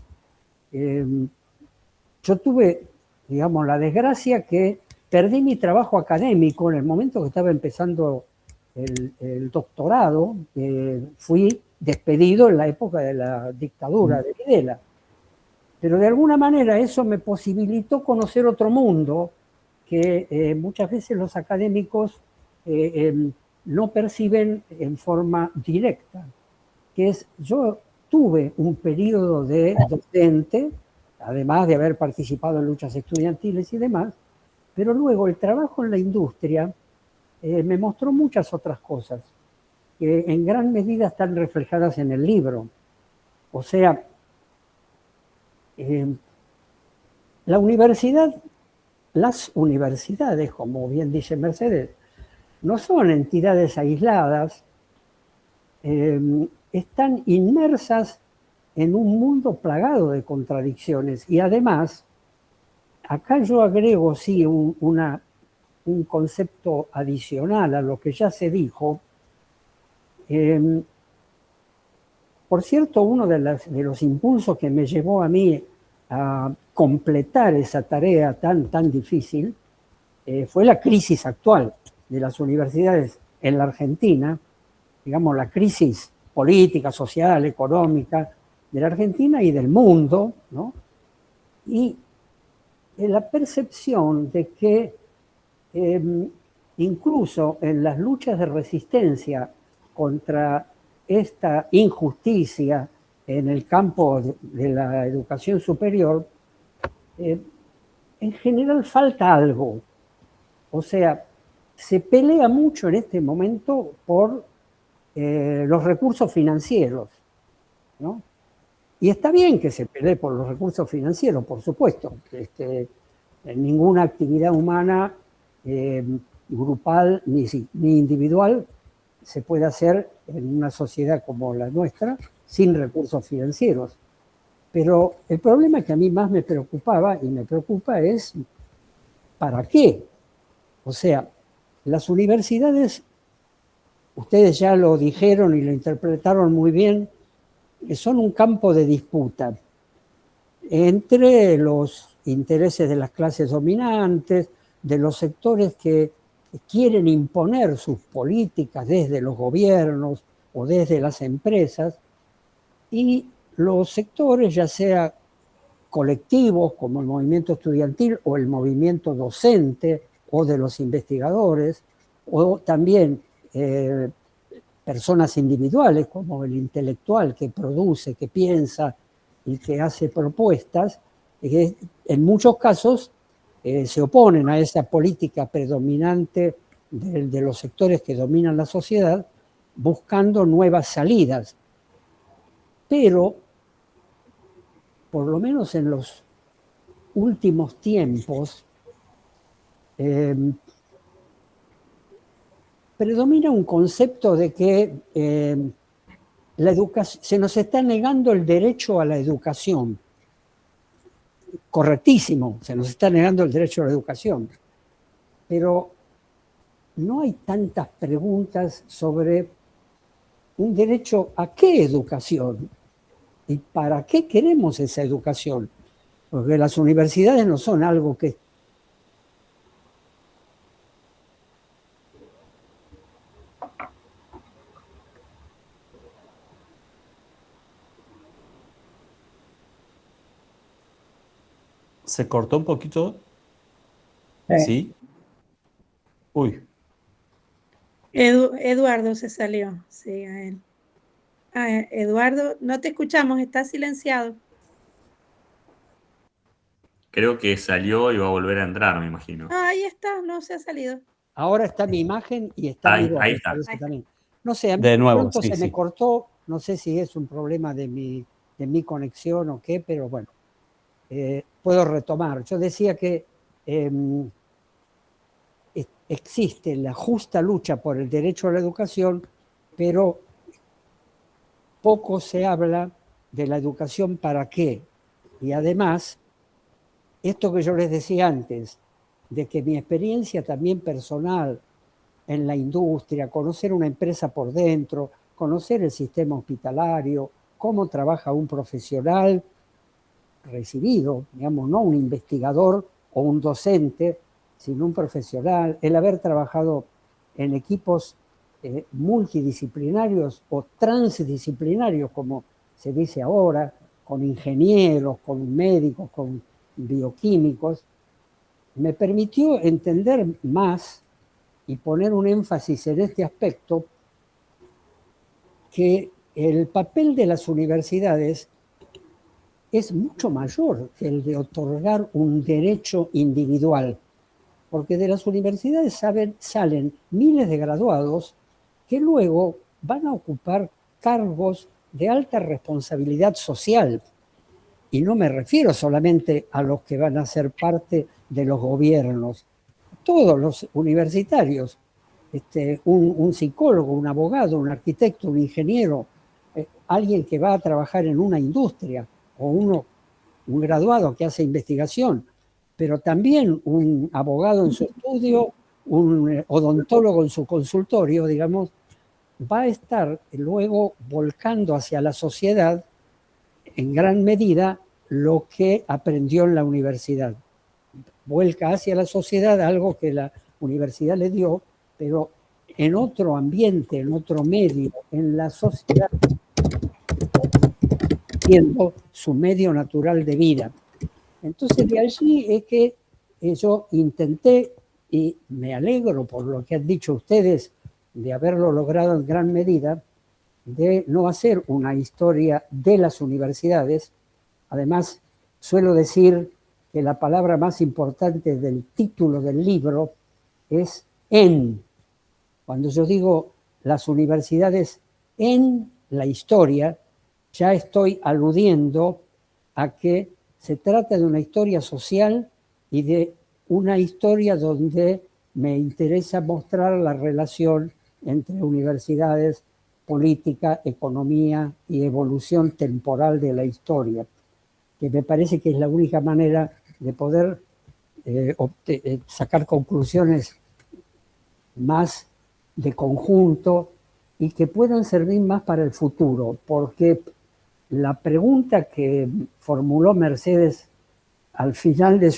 Yo tuve, digamos, la desgracia que perdí mi trabajo académico en el momento que estaba empezando el doctorado. Fui despedido en la época de la dictadura de Videla. Pero de alguna manera eso me posibilitó conocer otro mundo que muchas veces los académicos no perciben en forma directa, que es, yo tuve un periodo de docente, además de haber participado en luchas estudiantiles y demás, pero luego el trabajo en la industria me mostró muchas otras cosas que en gran medida están reflejadas en el libro. O sea, la universidad, las universidades, como bien dice Mercedes, no son entidades aisladas, están inmersas en un mundo plagado de contradicciones. Y además, acá yo agrego, sí, un concepto adicional a lo que ya se dijo. Por cierto, uno de los impulsos que me llevó a mí a completar esa tarea tan difícil fue la crisis actual de las universidades en la Argentina, digamos, la crisis política, social, económica de la Argentina y del mundo, ¿no? Y la percepción de que incluso en las luchas de resistencia contra esta injusticia en el campo de la educación superior, en general falta algo. O sea, se pelea mucho en este momento por los recursos financieros, ¿no? Y está bien que se pelee por los recursos financieros, por supuesto. En ninguna actividad humana, grupal ni individual, se puede hacer en una sociedad como la nuestra sin recursos financieros. Pero el problema que a mí más me preocupaba y me preocupa es ¿para qué? O sea, las universidades, ustedes ya lo dijeron y lo interpretaron muy bien, son un campo de disputa entre los intereses de las clases dominantes, de los sectores que quieren imponer sus políticas desde los gobiernos o desde las empresas, y los sectores, ya sea colectivos como el movimiento estudiantil o el movimiento docente o de los investigadores, o también personas individuales como el intelectual que produce, que piensa y que hace propuestas, que en muchos casos se oponen a esa política predominante de los sectores que dominan la sociedad, buscando nuevas salidas. Pero, por lo menos en los últimos tiempos, predomina un concepto de que se nos está negando el derecho a la educación. Correctísimo, se nos está negando el derecho a la educación. Pero no hay tantas preguntas sobre un derecho a qué educación y para qué queremos esa educación. Porque las universidades no son algo que... Se cortó un poquito. ¿Sí? Uy. Eduardo se salió, sí, a él. Eduardo, no te escuchamos, estás silenciado. Creo que salió y va a volver a entrar, me imagino. Ahí está, no se ha salido. Ahora está mi imagen y está Ahí Eduardo, está. también. No sé, a mí De nuevo, pronto sí, se sí. me cortó, no sé si es un problema de mi de mi conexión o qué, pero bueno, puedo retomar. Yo decía que existe la justa lucha por el derecho a la educación, pero poco se habla de la educación para qué. Y además, esto que yo les decía antes, de que mi experiencia también personal en la industria, conocer una empresa por dentro, conocer el sistema hospitalario, cómo trabaja un profesional recibido, digamos, no un investigador o un docente, sino un profesional, el haber trabajado en equipos multidisciplinarios o transdisciplinarios, como se dice ahora, con ingenieros, con médicos, con bioquímicos, me permitió entender más y poner un énfasis en este aspecto, que el papel de las universidades es mucho mayor que el de otorgar un derecho individual, porque de las universidades salen miles de graduados que luego van a ocupar cargos de alta responsabilidad social. Y no me refiero solamente a los que van a ser parte de los gobiernos. Todos los universitarios, un psicólogo, un abogado, un arquitecto, un ingeniero, alguien que va a trabajar en una industria, o un graduado que hace investigación, pero también un abogado en su estudio, un odontólogo en su consultorio, digamos, va a estar luego volcando hacia la sociedad en gran medida lo que aprendió en la universidad. Vuelca hacia la sociedad algo que la universidad le dio, pero en otro ambiente, en otro medio, en la sociedad, siendo su medio natural de vida. Entonces, de allí es que yo intenté, y me alegro por lo que han dicho ustedes, de haberlo logrado en gran medida, de no hacer una historia de las universidades. Además, suelo decir que la palabra más importante del título del libro es en. Cuando yo digo las universidades en la historia, ya estoy aludiendo a que se trata de una historia social y de una historia donde me interesa mostrar la relación entre universidades, política, economía y evolución temporal de la historia, que me parece que es la única manera de poder sacar conclusiones más de conjunto y que puedan servir más para el futuro, porque la pregunta que formuló Mercedes al final de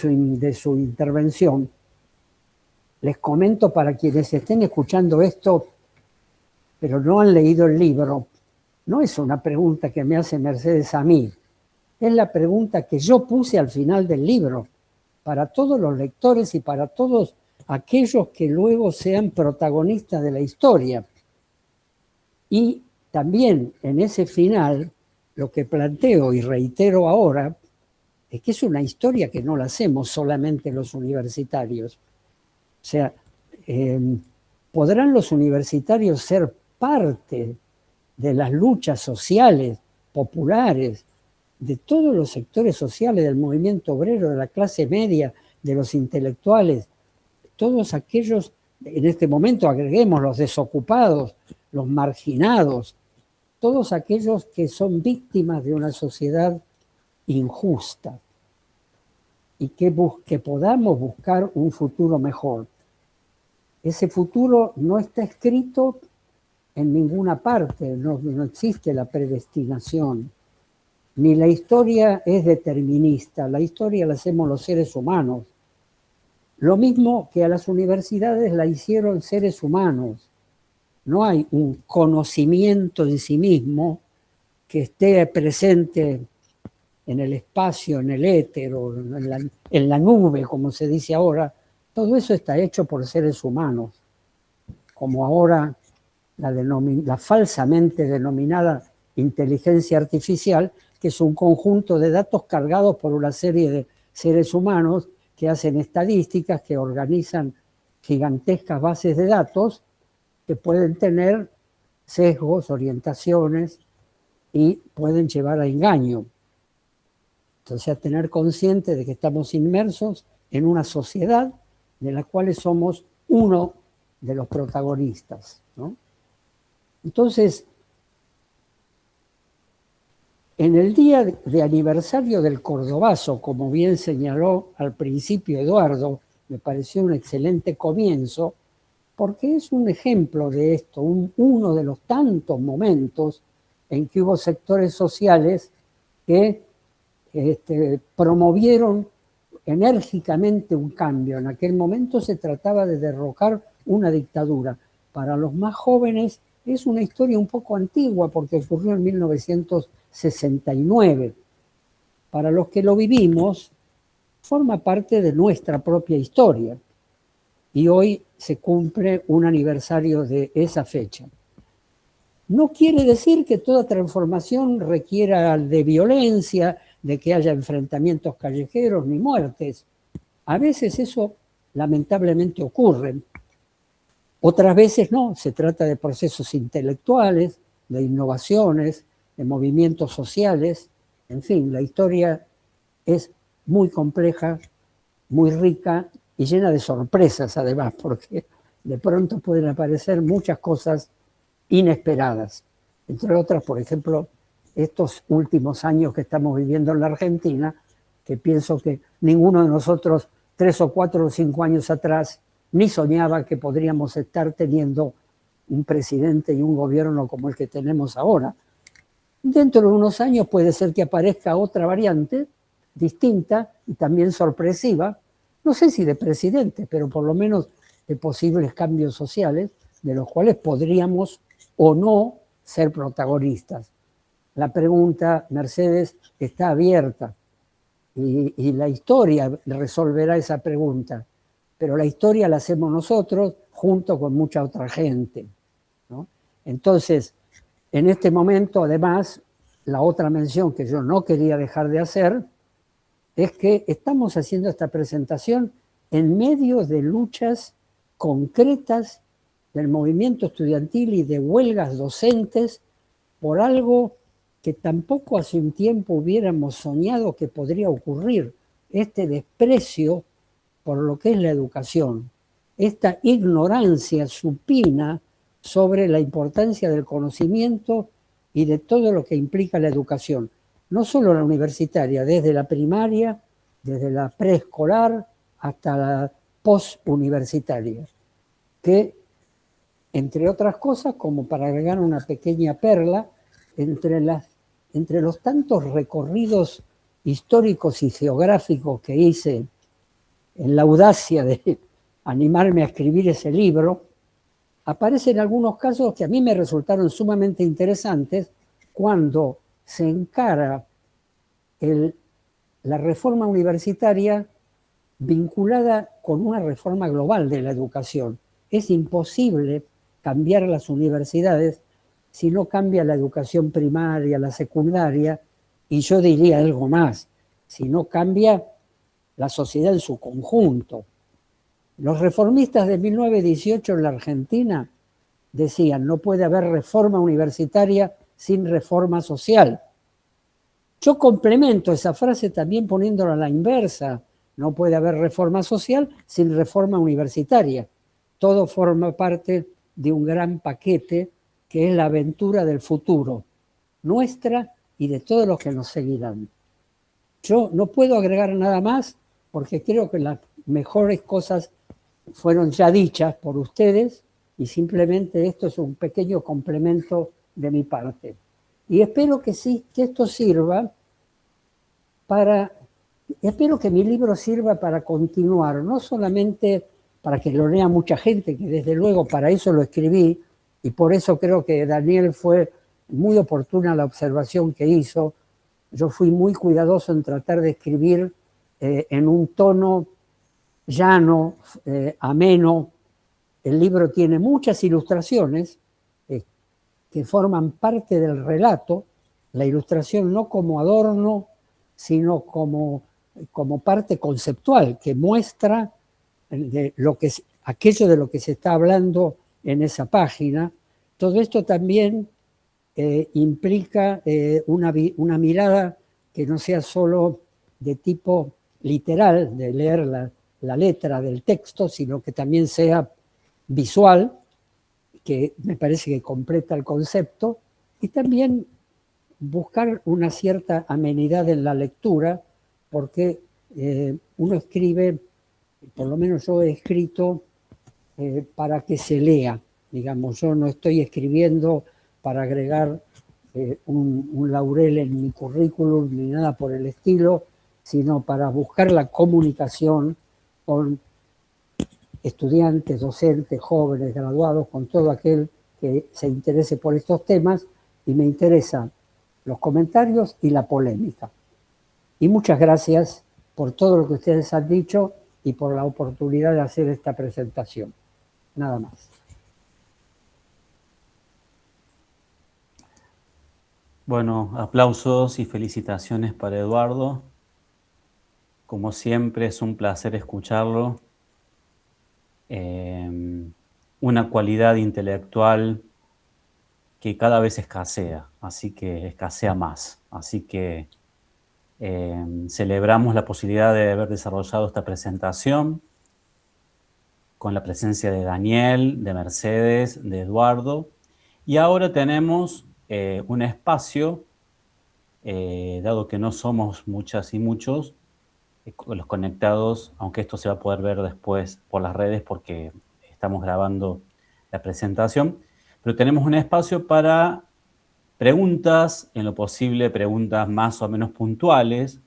su intervención, les comento para quienes estén escuchando esto, pero no han leído el libro, no es una pregunta que me hace Mercedes a mí, es la pregunta que yo puse al final del libro, para todos los lectores y para todos aquellos que luego sean protagonistas de la historia. Y también en ese final, lo que planteo y reitero ahora, es que es una historia que no la hacemos solamente los universitarios. O sea, ¿podrán los universitarios ser parte de las luchas sociales, populares, de todos los sectores sociales del movimiento obrero, de la clase media, de los intelectuales, todos aquellos, en este momento agreguemos los desocupados, los marginados, todos aquellos que son víctimas de una sociedad injusta y que podamos buscar un futuro mejor? Ese futuro no está escrito en ninguna parte, no existe la predestinación, ni la historia es determinista, la historia la hacemos los seres humanos. Lo mismo que a las universidades la hicieron seres humanos. No hay un conocimiento en sí mismo que esté presente en el espacio, en el éter o en la nube, como se dice ahora. Todo eso está hecho por seres humanos, como ahora la falsamente denominada inteligencia artificial, que es un conjunto de datos cargados por una serie de seres humanos que hacen estadísticas, que organizan gigantescas bases de datos que pueden tener sesgos, orientaciones y pueden llevar a engaño. Entonces, a tener consciente de que estamos inmersos en una sociedad de la cual somos uno de los protagonistas, ¿no? Entonces, en el día de aniversario del Cordobazo, como bien señaló al principio Eduardo, me pareció un excelente comienzo, porque es un ejemplo de esto, uno de los tantos momentos en que hubo sectores sociales que promovieron enérgicamente un cambio. En aquel momento se trataba de derrocar una dictadura. Para los más jóvenes es una historia un poco antigua porque ocurrió en 1969. Para los que lo vivimos, forma parte de nuestra propia historia. Y hoy se cumple un aniversario de esa fecha. No quiere decir que toda transformación requiera de violencia, de que haya enfrentamientos callejeros ni muertes. A veces eso lamentablemente ocurre. Otras veces no, se trata de procesos intelectuales, de innovaciones, de movimientos sociales. En fin, la historia es muy compleja, muy rica y llena de sorpresas además, porque de pronto pueden aparecer muchas cosas inesperadas. Entre otras, por ejemplo, estos últimos años que estamos viviendo en la Argentina, que pienso que ninguno de nosotros 3 o 4 o 5 años atrás ni soñaba que podríamos estar teniendo un presidente y un gobierno como el que tenemos ahora. Dentro de unos años puede ser que aparezca otra variante distinta y también sorpresiva, no sé si de presidente, pero por lo menos de posibles cambios sociales, de los cuales podríamos o no ser protagonistas. La pregunta, Mercedes, está abierta y la historia resolverá esa pregunta, pero la historia la hacemos nosotros junto con mucha otra gente, ¿no? Entonces, en este momento, además, la otra mención que yo no quería dejar de hacer es que estamos haciendo esta presentación en medio de luchas concretas del movimiento estudiantil y de huelgas docentes por algo que tampoco hace un tiempo hubiéramos soñado que podría ocurrir, este desprecio por lo que es la educación, esta ignorancia supina sobre la importancia del conocimiento y de todo lo que implica la educación, no solo la universitaria, desde la primaria, desde la preescolar hasta la postuniversitaria, que, entre otras cosas, como para agregar una pequeña perla, entre los tantos recorridos históricos y geográficos que hice en la audacia de animarme a escribir ese libro, aparecen algunos casos que a mí me resultaron sumamente interesantes cuando se encara la reforma universitaria vinculada con una reforma global de la educación. Es imposible cambiar las universidades si no cambia la educación primaria, la secundaria, y yo diría algo más, si no cambia la sociedad en su conjunto. Los reformistas de 1918 en la Argentina decían, no puede haber reforma universitaria sin reforma social. Yo complemento esa frase también poniéndola a la inversa, no puede haber reforma social sin reforma universitaria. Todo forma parte de un gran paquete que es la aventura del futuro, nuestra y de todos los que nos seguirán. Yo no puedo agregar nada más porque creo que las mejores cosas fueron ya dichas por ustedes y simplemente esto es un pequeño complemento de mi parte. Y espero que sí, que esto sirva espero que mi libro sirva para continuar, no solamente para que lo lea mucha gente, que desde luego para eso lo escribí, y por eso creo que Daniel fue muy oportuna la observación que hizo. Yo fui muy cuidadoso en tratar de escribir en un tono llano, ameno. El libro tiene muchas ilustraciones que forman parte del relato, la ilustración no como adorno, sino como parte conceptual que muestra aquello de lo que se está hablando en esa página. Todo esto también implica una mirada que no sea solo de tipo literal, de leer la letra del texto, sino que también sea visual, que me parece que completa el concepto, y también buscar una cierta amenidad en la lectura, porque uno escribe, por lo menos yo he escrito para que se lea, digamos, yo no estoy escribiendo para agregar un laurel en mi currículum ni nada por el estilo, sino para buscar la comunicación con estudiantes, docentes, jóvenes, graduados, con todo aquel que se interese por estos temas, y me interesan los comentarios y la polémica. Y muchas gracias por todo lo que ustedes han dicho y por la oportunidad de hacer esta presentación. Nada más. Bueno, aplausos y felicitaciones para Eduardo. Como siempre, es un placer escucharlo. Una cualidad intelectual que cada vez escasea, así que escasea más. Así que celebramos la posibilidad de haber desarrollado esta presentación con la presencia de Daniel, de Mercedes, de Eduardo. Y ahora tenemos un espacio, dado que no somos muchas y muchos, los conectados, aunque esto se va a poder ver después por las redes porque estamos grabando la presentación, pero tenemos un espacio para preguntas, en lo posible preguntas más o menos puntuales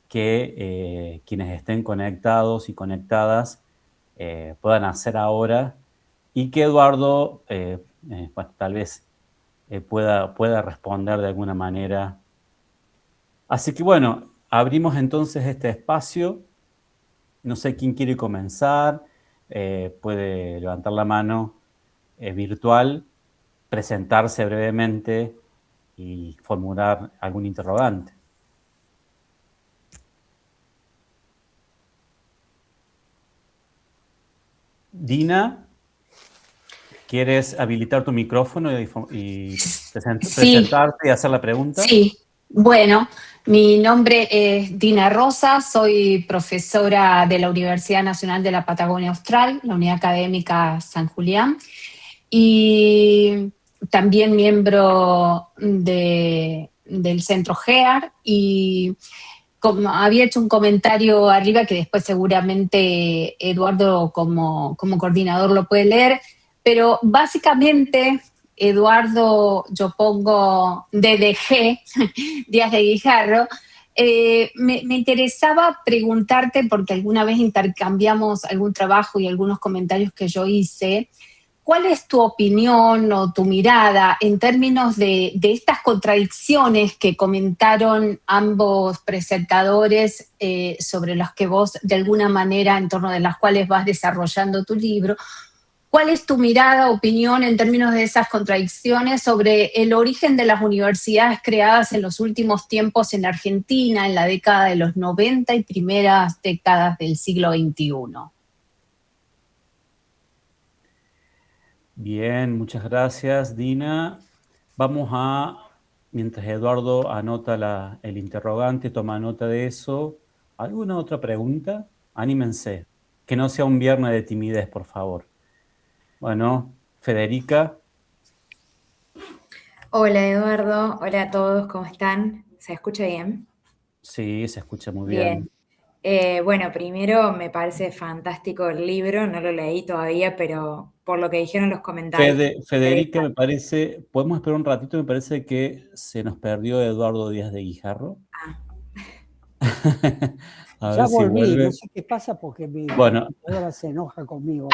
que quienes estén conectados y conectadas puedan hacer ahora y que Eduardo bueno, tal vez pueda responder de alguna manera. Así que bueno, abrimos entonces este espacio. No sé quién quiere comenzar. Puede levantar la mano virtual, presentarse brevemente y formular algún interrogante. Dina, ¿quieres habilitar tu micrófono y presentarte y hacer la pregunta? Sí, bueno, mi nombre es Dina Rosa, soy profesora de la Universidad Nacional de la Patagonia Austral, la Unidad Académica San Julián, y también miembro del Centro GEAR, y como había hecho un comentario arriba que después seguramente Eduardo como coordinador lo puede leer, pero básicamente Eduardo, yo pongo DDG, Díaz de Guijarro. Me interesaba preguntarte, porque alguna vez intercambiamos algún trabajo y algunos comentarios que yo hice, ¿cuál es tu opinión o tu mirada en términos de estas contradicciones que comentaron ambos presentadores sobre las que vos, de alguna manera, en torno de las cuales vas desarrollando tu libro? ¿Cuál es tu mirada, opinión en términos de esas contradicciones sobre el origen de las universidades creadas en los últimos tiempos en Argentina, en la década de los 90 y primeras décadas del siglo XXI? Bien, muchas gracias, Dina. Vamos a, mientras Eduardo anota el interrogante, toma nota de eso. ¿Alguna otra pregunta? Anímense. Que no sea un viernes de timidez, por favor. Bueno, Federica. Hola Eduardo, hola a todos, ¿cómo están? ¿Se escucha bien? Sí, se escucha muy bien. Bueno, primero me parece fantástico el libro, no lo leí todavía, pero por lo que dijeron los comentarios. Federica, me parece, podemos esperar un ratito, me parece que se nos perdió Eduardo Díaz de Guijarro. A Ya ver si volví, vuelve. no sé qué pasa porque mi Bueno. computadora se enoja conmigo.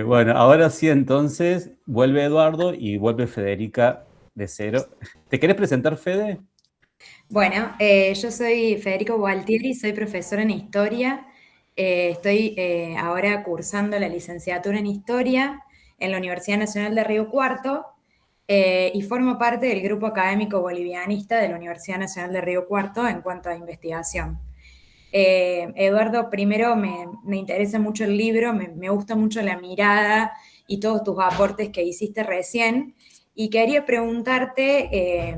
Bueno, ahora sí, entonces, vuelve Eduardo y vuelve Federica de cero. ¿Te querés presentar, Fede? Bueno, yo soy Federica Gualtieri, soy profesora en Historia. Estoy ahora cursando la licenciatura en Historia en la Universidad Nacional de Río Cuarto y formo parte del grupo académico bolivianista de la Universidad Nacional de Río Cuarto en cuanto a investigación. Eduardo, primero me interesa mucho el libro, me gusta mucho la mirada y todos tus aportes que hiciste recién. Y quería preguntarte,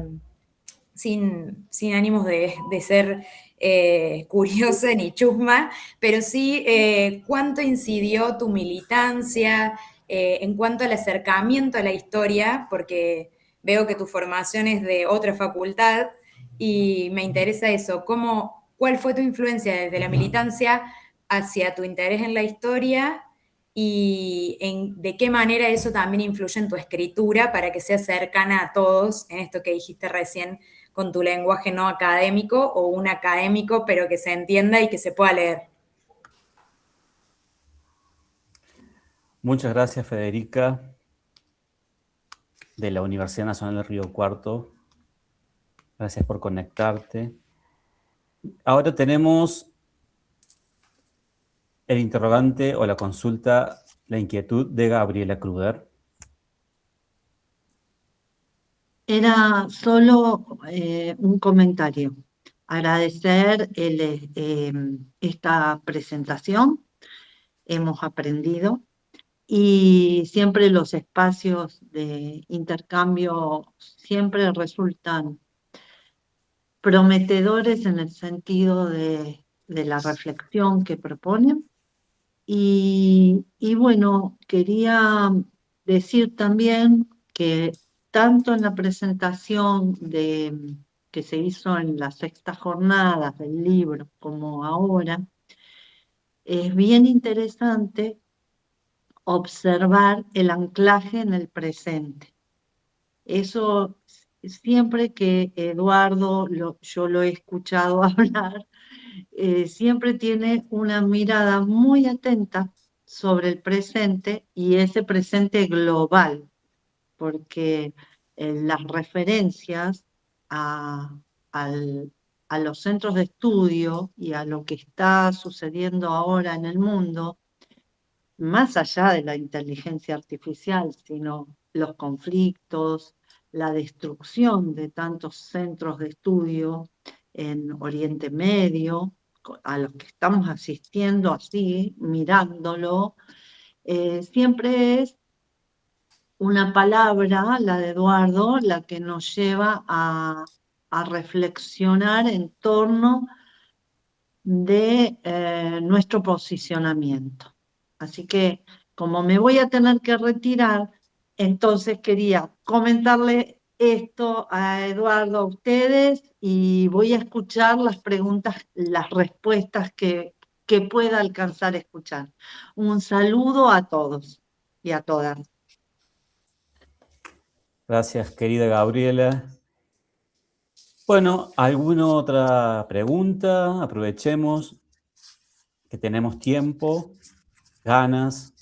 sin ánimos de ser curiosa ni chusma, pero sí cuánto incidió tu militancia en cuanto al acercamiento a la historia, porque veo que tu formación es de otra facultad y me interesa eso, ¿cuál fue tu influencia desde la militancia hacia tu interés en la historia y de qué manera eso también influye en tu escritura para que sea cercana a todos en esto que dijiste recién con tu lenguaje no académico o un académico pero que se entienda y que se pueda leer? Muchas gracias, Federica, de la Universidad Nacional del Río Cuarto. Gracias por conectarte. Ahora tenemos el interrogante o la consulta, la inquietud de Gabriela Kruder. Era solo un comentario. Agradecer esta presentación. Hemos aprendido y siempre los espacios de intercambio siempre resultan prometedores en el sentido de la reflexión que proponen. Y bueno, quería decir también que tanto en la presentación que se hizo en las 6ª jornadas del libro como ahora, es bien interesante observar el anclaje en el presente. Eso siempre que Eduardo, yo lo he escuchado hablar, siempre tiene una mirada muy atenta sobre el presente y ese presente global, porque las referencias a los centros de estudio y a lo que está sucediendo ahora en el mundo, más allá de la inteligencia artificial, sino los conflictos, la destrucción de tantos centros de estudio en Oriente Medio, a los que estamos asistiendo así, mirándolo, siempre es una palabra, la de Eduardo, la que nos lleva a reflexionar en torno de nuestro posicionamiento. Así que, como me voy a tener que retirar, entonces quería comentarle esto a Eduardo, a ustedes, y voy a escuchar las preguntas, las respuestas que pueda alcanzar a escuchar. Un saludo a todos y a todas. Gracias, querida Gabriela. Bueno, ¿alguna otra pregunta? Aprovechemos que tenemos tiempo, ganas,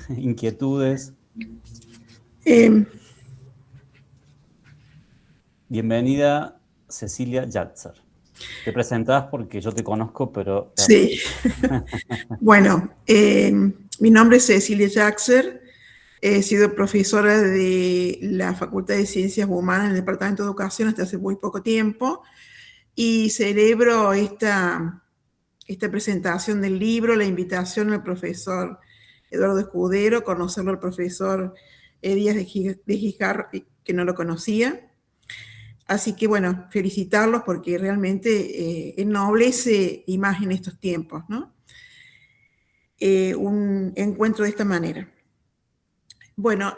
inquietudes. Bienvenida, Cecilia Jaxer. Te presentás porque yo te conozco, pero... Sí. Bueno, mi nombre es Cecilia Jaxer. He sido profesora de la Facultad de Ciencias Humanas en el Departamento de Educación hasta hace muy poco tiempo y celebro esta presentación del libro, la invitación al profesor Eduardo Escudero, conocerlo al profesor Díaz de Gijar, que no lo conocía. Así que, bueno, felicitarlos porque realmente ennoblece y más en estos tiempos, ¿no? Un encuentro de esta manera. Bueno,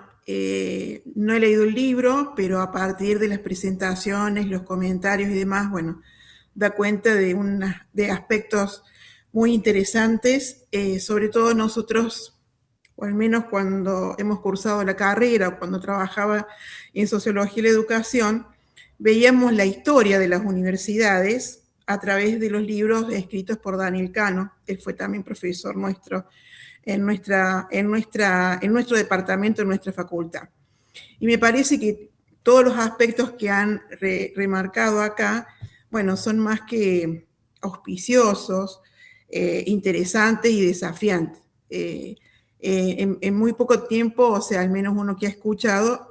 no he leído el libro, pero a partir de las presentaciones, los comentarios y demás, bueno, da cuenta de aspectos muy interesantes, sobre todo nosotros, o al menos cuando hemos cursado la carrera, o cuando trabajaba en Sociología y la Educación, veíamos la historia de las universidades a través de los libros escritos por Daniel Cano. Él fue también profesor nuestro en nuestro departamento, en nuestra facultad. Y me parece que todos los aspectos que han remarcado acá, bueno, son más que auspiciosos, interesantes y desafiantes. En muy poco tiempo, o sea, al menos uno que ha escuchado,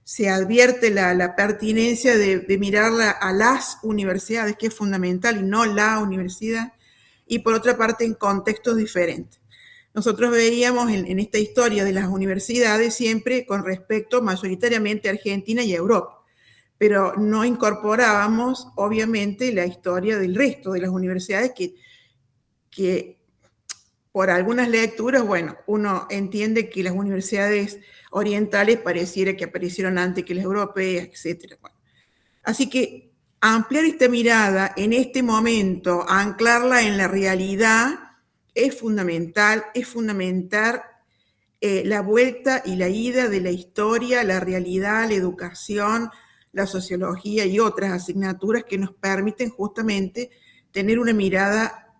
se advierte la pertinencia de mirar a las universidades, que es fundamental, y no la universidad, y por otra parte en contextos diferentes. nosotros veíamos en esta historia de las universidades siempre con respecto mayoritariamente a Argentina y a Europa, pero no incorporábamos, obviamente, la historia del resto de las universidades que por algunas lecturas, bueno, uno entiende que las universidades orientales pareciera que aparecieron antes que las europeas, etc. Bueno, así que ampliar esta mirada en este momento, anclarla en la realidad, es fundamental, es fundamental la vuelta y la ida de la historia, la realidad, la educación, la sociología y otras asignaturas que nos permiten justamente tener una mirada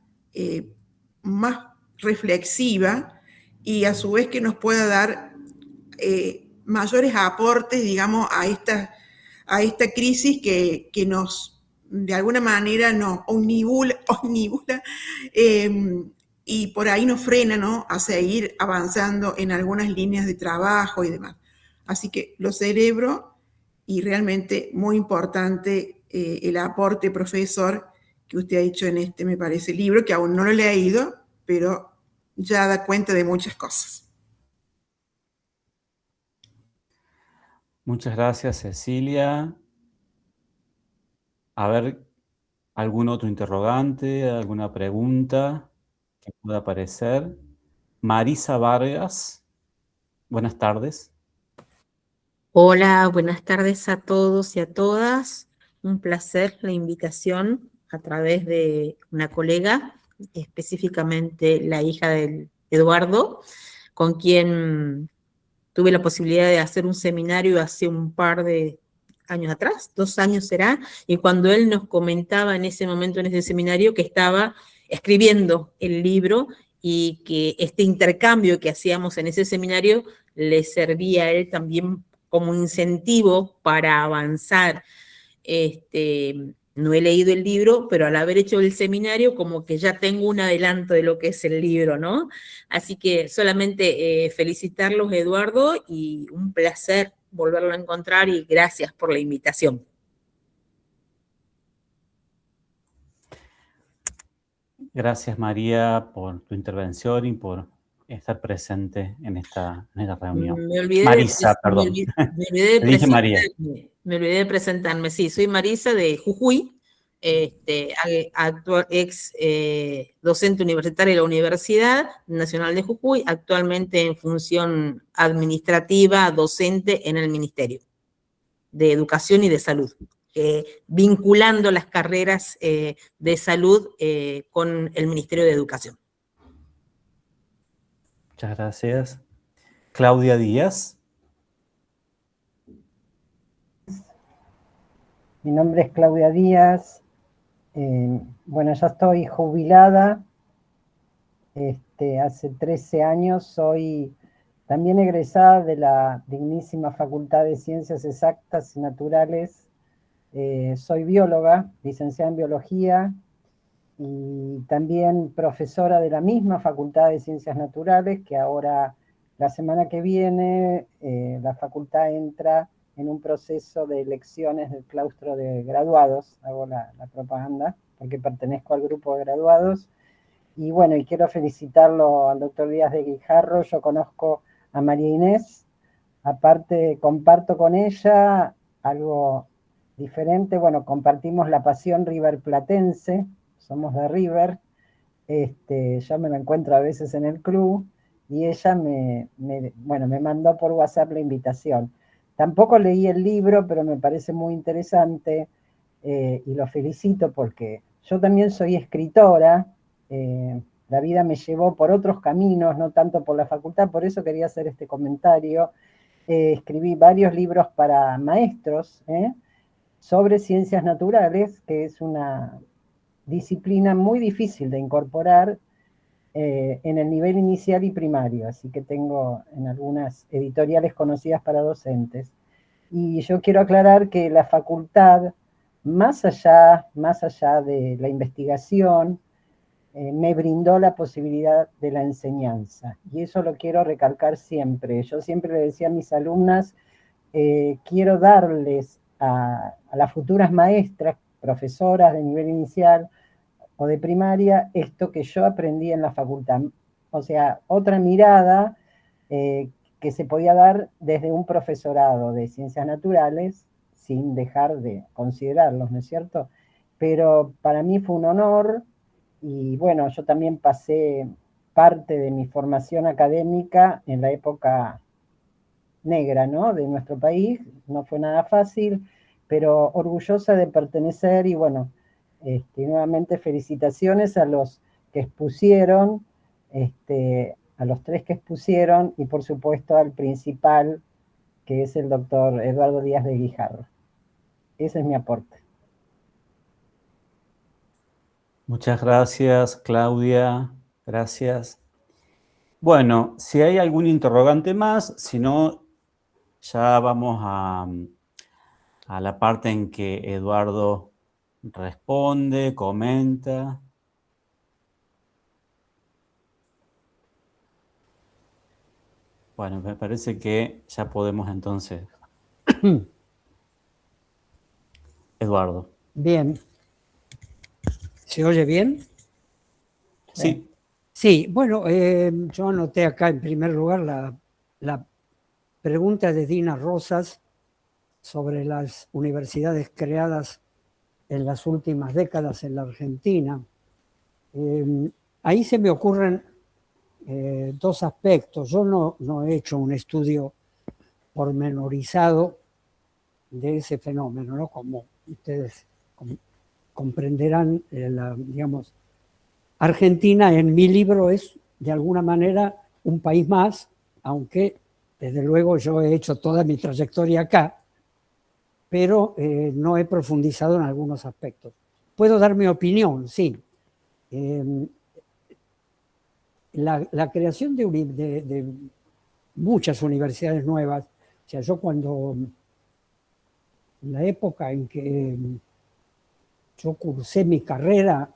más reflexiva y a su vez que nos pueda dar mayores aportes, digamos, a esta crisis que nos, de alguna manera, nos omnibula y por ahí nos frena, ¿no?, a seguir avanzando en algunas líneas de trabajo y demás. Así que lo celebro y realmente muy importante el aporte, profesor, que usted ha hecho en este, me parece, libro, que aún no lo he leído, pero ya da cuenta de muchas cosas. Muchas gracias, Cecilia. A ver, ¿algún otro interrogante, alguna pregunta que pueda aparecer? Marisa Vargas, buenas tardes. Hola, buenas tardes a todos y a todas. Un placer la invitación a través de una colega, específicamente la hija de Eduardo, con quien tuve la posibilidad de hacer un seminario hace un par de años atrás, 2 años será, y cuando él nos comentaba en ese momento, en ese seminario, que estaba escribiendo el libro y que este intercambio que hacíamos en ese seminario le servía a él también como incentivo para avanzar. No he leído el libro, pero al haber hecho el seminario, como que ya tengo un adelanto de lo que es el libro, ¿no? Así que solamente felicitarlos, Eduardo, y un placer volverlo a encontrar y gracias por la invitación. Gracias, María, por tu intervención y por estar presente en esta reunión. Marisa, perdón. Me olvidé de presentarme. Sí, soy Marisa de Jujuy, actual ex docente universitaria de la Universidad Nacional de Jujuy, actualmente en función administrativa, docente en el Ministerio de Educación y de Salud, vinculando las carreras de salud con el Ministerio de Educación. Muchas gracias. Claudia Díaz. Mi nombre es Claudia Díaz. Bueno, ya estoy jubilada. Hace 13 años soy también egresada de la dignísima Facultad de Ciencias Exactas y Naturales. Soy bióloga, licenciada en biología y también profesora de la misma Facultad de Ciencias Naturales, que ahora, la semana que viene, la facultad entra en un proceso de elecciones del claustro de graduados. Hago la propaganda porque pertenezco al grupo de graduados. Y bueno, y quiero felicitarlo al doctor Díaz de Guijarro. Yo conozco a María Inés, aparte comparto con ella algo diferente. Bueno, compartimos la pasión riverplatense, somos de River. Yo me la encuentro a veces en el club y ella me mandó por WhatsApp la invitación. Tampoco leí el libro, pero me parece muy interesante y lo felicito porque yo también soy escritora. La vida me llevó por otros caminos, no tanto por la facultad, por eso quería hacer este comentario. Escribí varios libros para maestros sobre ciencias naturales, que es una disciplina muy difícil de incorporar en el nivel inicial y primario, así que tengo en algunas editoriales conocidas para docentes. Y yo quiero aclarar que la facultad, más allá de la investigación, me brindó la posibilidad de la enseñanza. Y eso lo quiero recalcar siempre. Yo siempre le decía a mis alumnas, quiero darles a las futuras maestras, profesoras de nivel inicial o de primaria, esto que yo aprendí en la facultad. O sea, otra mirada que se podía dar desde un profesorado de ciencias naturales sin dejar de considerarlos, ¿no es cierto? Pero para mí fue un honor y bueno, yo también pasé parte de mi formación académica en la época negra, ¿no? De nuestro país, no fue nada fácil, pero orgullosa de pertenecer y bueno, nuevamente felicitaciones a los que expusieron, a los 3 que expusieron y por supuesto al principal, que es el doctor Eduardo Díaz de Guijarro. Ese es mi aporte. Muchas gracias, Claudia. Gracias. Bueno, si hay algún interrogante más, si no, ya vamos a la parte en que Eduardo responde, comenta. Bueno, me parece que ya podemos entonces. Eduardo. Bien. ¿Se oye bien? Sí. Sí, bueno, yo anoté acá en primer lugar la pregunta de Dina Rosas sobre las universidades creadas en las últimas décadas en la Argentina. Ahí se me ocurren 2 aspectos. Yo no he hecho un estudio pormenorizado de ese fenómeno, ¿no? Como ustedes comprenderán, digamos, Argentina en mi libro es de alguna manera un país más, aunque desde luego yo he hecho toda mi trayectoria acá, pero no he profundizado en algunos aspectos. Puedo dar mi opinión, sí. La creación de muchas universidades nuevas, o sea, yo cuando, en la época en que yo cursé mi carrera,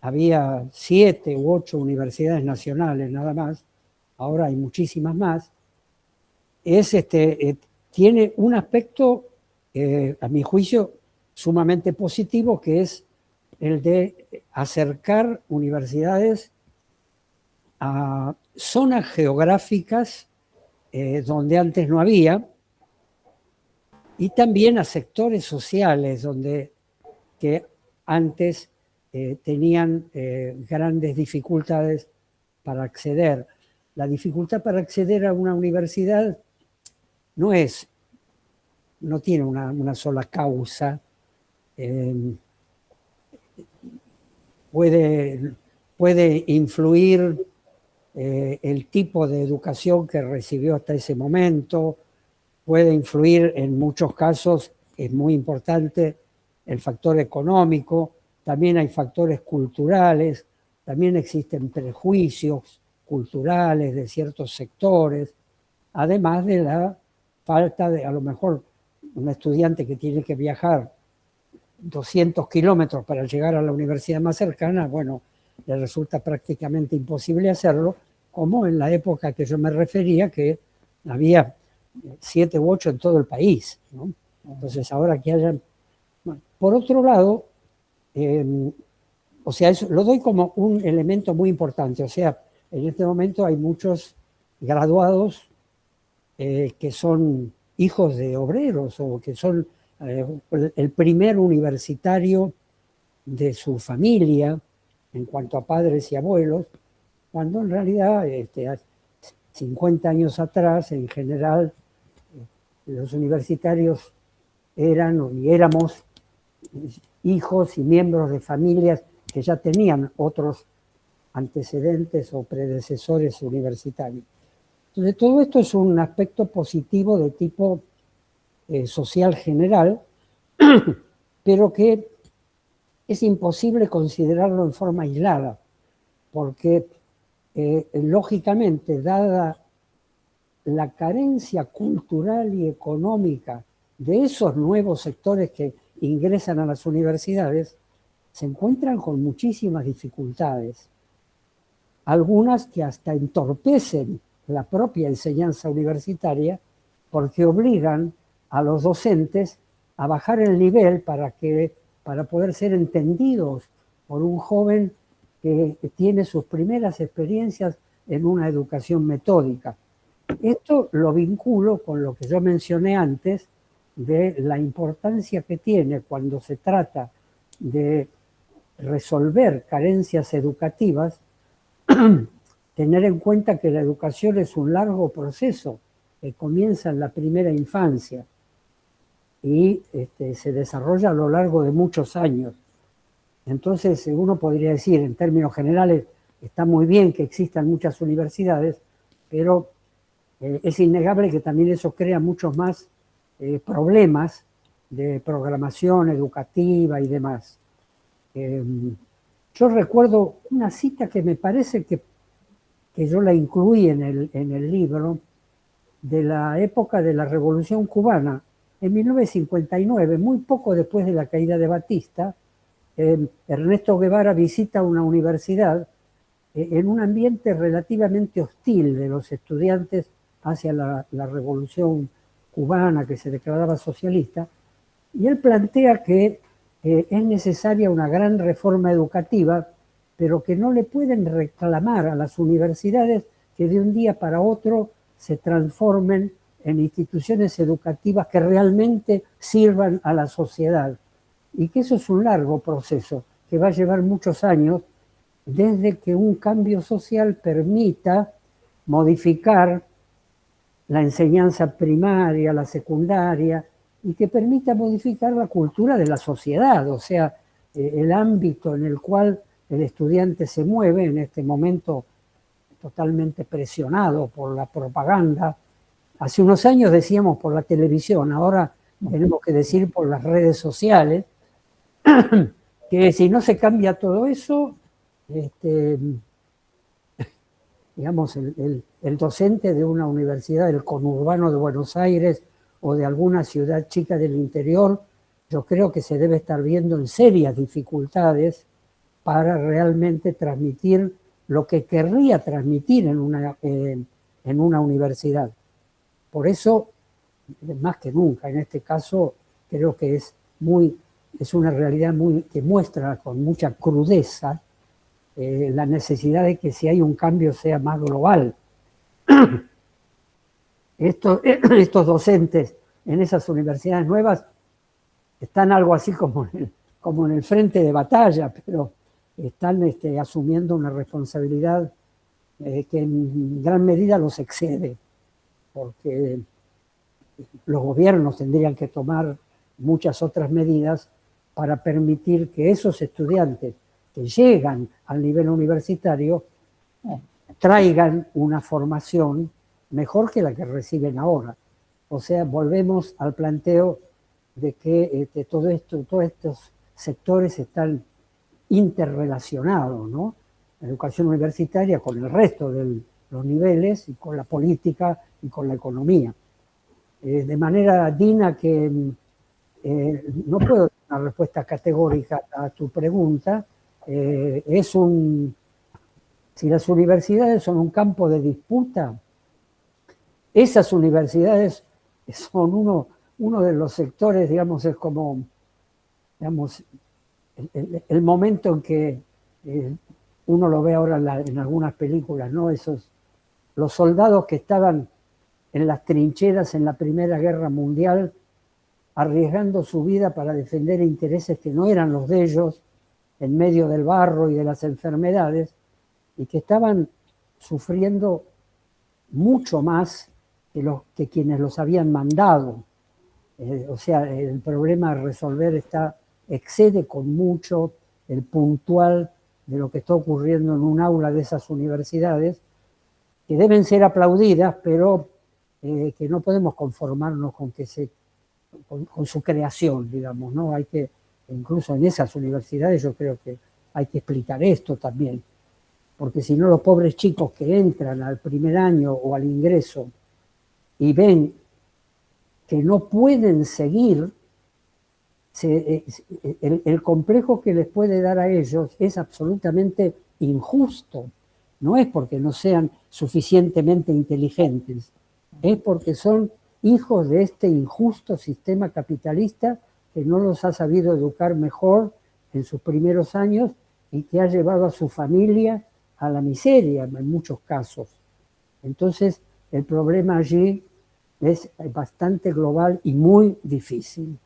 había 7 u 8 universidades nacionales nada más, ahora hay muchísimas más, tiene un aspecto, a mi juicio, sumamente positivo, que es el de acercar universidades a zonas geográficas donde antes no había, y también a sectores sociales que antes tenían grandes dificultades para acceder. La dificultad para acceder a una universidad no tiene una sola causa. Puede influir el tipo de educación que recibió hasta ese momento, puede influir en muchos casos, es muy importante, el factor económico, también hay factores culturales, también existen prejuicios culturales de ciertos sectores, además de la falta de, a lo mejor, un estudiante que tiene que viajar 200 kilómetros para llegar a la universidad más cercana, bueno, le resulta prácticamente imposible hacerlo, como en la época que yo me refería, que había 7 u 8 en todo el país, ¿no? Entonces, ahora que haya... Bueno, por otro lado, o sea, eso lo doy como un elemento muy importante. O sea, en este momento hay muchos graduados que son hijos de obreros o que son el primer universitario de su familia en cuanto a padres y abuelos, cuando en realidad 50 años atrás, en general, los universitarios eran y éramos hijos y miembros de familias que ya tenían otros antecedentes o predecesores universitarios. Entonces, todo esto es un aspecto positivo de tipo social general, pero que es imposible considerarlo en forma aislada, porque lógicamente, dada la carencia cultural y económica de esos nuevos sectores que ingresan a las universidades, se encuentran con muchísimas dificultades, algunas que hasta entorpecen la propia enseñanza universitaria porque obligan a los docentes a bajar el nivel para poder ser entendidos por un joven que tiene sus primeras experiencias en una educación metódica. Esto lo vinculo con lo que yo mencioné antes de la importancia que tiene cuando se trata de resolver carencias educativas, tener en cuenta que la educación es un largo proceso que comienza en la primera infancia y se desarrolla a lo largo de muchos años. Entonces, uno podría decir, en términos generales, está muy bien que existan muchas universidades, pero es innegable que también eso crea muchos más problemas de programación educativa y demás. Yo recuerdo una cita que me parece que yo la incluí en el libro, de la época de la Revolución Cubana, en 1959, muy poco después de la caída de Batista. Ernesto Guevara visita una universidad en un ambiente relativamente hostil de los estudiantes hacia la Revolución Cubana, que se declaraba socialista, y él plantea que es necesaria una gran reforma educativa, pero que no le pueden reclamar a las universidades que de un día para otro se transformen en instituciones educativas que realmente sirvan a la sociedad. Y que eso es un largo proceso, que va a llevar muchos años, desde que un cambio social permita modificar la enseñanza primaria, la secundaria, y que permita modificar la cultura de la sociedad, o sea, el ámbito en el cual el estudiante se mueve en este momento totalmente presionado por la propaganda. Hace unos años decíamos por la televisión, ahora tenemos que decir por las redes sociales, que si no se cambia todo eso, digamos, el docente de una universidad del conurbano de Buenos Aires o de alguna ciudad chica del interior, yo creo que se debe estar viendo en serias dificultades para realmente transmitir lo que querría transmitir en una universidad. Por eso, más que nunca, en este caso, creo que es una realidad que muestra con mucha crudeza la necesidad de que si hay un cambio sea más global. Estos docentes en esas universidades nuevas están algo así como en el frente de batalla, pero están asumiendo una responsabilidad que en gran medida los excede, porque los gobiernos tendrían que tomar muchas otras medidas para permitir que esos estudiantes que llegan al nivel universitario traigan una formación mejor que la que reciben ahora. O sea, volvemos al planteo de que todos estos sectores están interrelacionados, ¿no? La educación universitaria con el resto de los niveles y con la política y con la economía. De manera, Dina, que no puedo dar una respuesta categórica a tu pregunta. Si las universidades son un campo de disputa, esas universidades son uno de los sectores, digamos, es como, digamos, el momento en que uno lo ve ahora en algunas películas, ¿no? Los soldados que estaban en las trincheras en la Primera Guerra Mundial, arriesgando su vida para defender intereses que no eran los de ellos, en medio del barro y de las enfermedades, y que estaban sufriendo mucho más que quienes los habían mandado. O sea, el problema a resolver excede con mucho el puntual de lo que está ocurriendo en un aula de esas universidades, que deben ser aplaudidas, pero que no podemos conformarnos con su creación, digamos, ¿no? Incluso en esas universidades yo creo que hay que explicar esto también, porque si no los pobres chicos que entran al primer año o al ingreso y ven que no pueden seguir, el complejo que les puede dar a ellos es absolutamente injusto. No es porque no sean suficientemente inteligentes, es porque son hijos de este injusto sistema capitalista que no los ha sabido educar mejor en sus primeros años y que ha llevado a su familia a la miseria en muchos casos. Entonces, el problema allí es bastante global y muy difícil.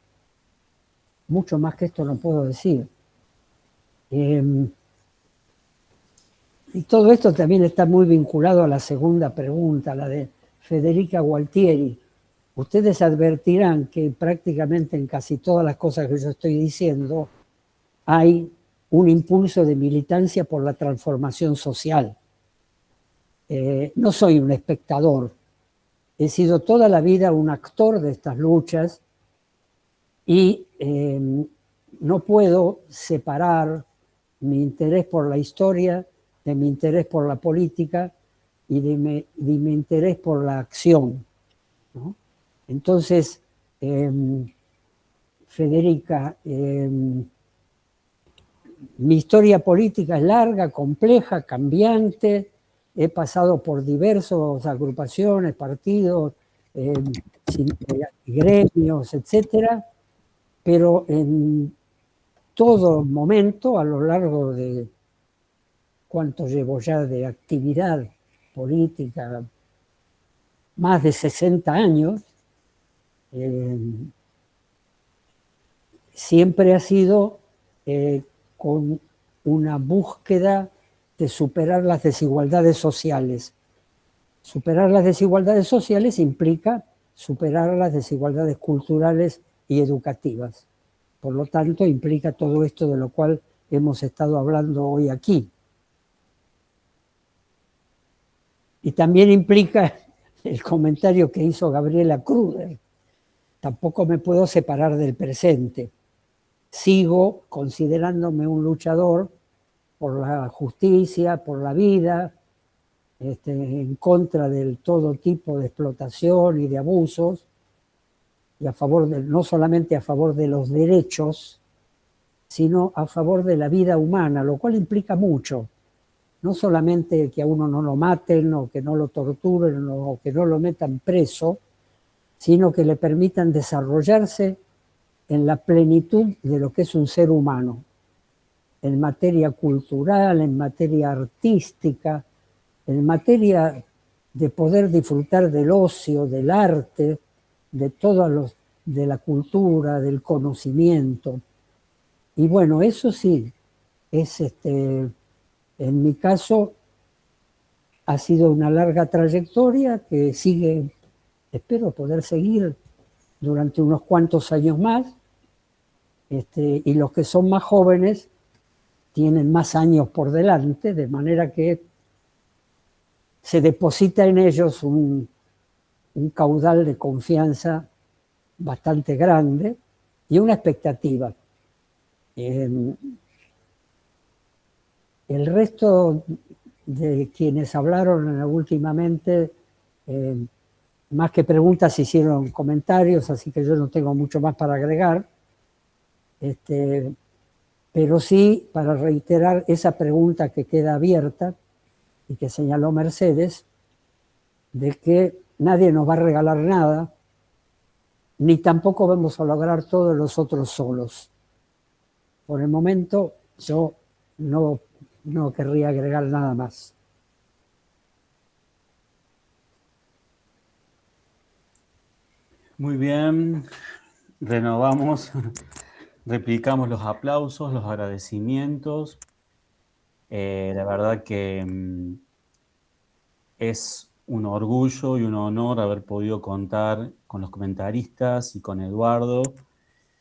Mucho más que esto no puedo decir. Y todo esto también está muy vinculado a la segunda pregunta, la de Federica Gualtieri. Ustedes advertirán que prácticamente en casi todas las cosas que yo estoy diciendo hay un impulso de militancia por la transformación social. No soy un espectador, he sido toda la vida un actor de estas luchas y no puedo separar mi interés por la historia de mi interés por la política y de mi interés por la acción, ¿no? Entonces, Federica, mi historia política es larga, compleja, cambiante. He pasado por diversas agrupaciones, partidos, gremios, etcétera, pero en todo momento, a lo largo de cuánto llevo ya de actividad política, más de 60 años, siempre ha sido con una búsqueda de superar las desigualdades sociales. Superar las desigualdades sociales implica superar las desigualdades culturales y educativas. Por lo tanto, implica todo esto de lo cual hemos estado hablando hoy aquí. Y también implica el comentario que hizo Gabriela Kruder. Tampoco me puedo separar del presente. Sigo considerándome un luchador por la justicia, por la vida, en contra de todo tipo de explotación y de abusos, y a favor no solamente a favor de los derechos, sino a favor de la vida humana, lo cual implica mucho. No solamente que a uno no lo maten, o que no lo torturen, o que no lo metan preso, sino que le permitan desarrollarse en la plenitud de lo que es un ser humano, en materia cultural, en materia artística, en materia de poder disfrutar del ocio, del arte, de de la cultura, del conocimiento. Y bueno, eso sí, es en mi caso ha sido una larga trayectoria que sigue, espero poder seguir durante unos cuantos años más, y los que son más jóvenes tienen más años por delante, de manera que se deposita en ellos un caudal de confianza bastante grande y una expectativa. El resto de quienes hablaron últimamente, más que preguntas, hicieron comentarios, así que yo no tengo mucho más para agregar. Pero sí, para reiterar esa pregunta que queda abierta y que señaló Mercedes, de que nadie nos va a regalar nada, ni tampoco vamos a lograr todos nosotros solos. Por el momento, yo no querría agregar nada más. Muy bien, renovamos, replicamos los aplausos, los agradecimientos. La verdad que es un orgullo y un honor haber podido contar con los comentaristas y con Eduardo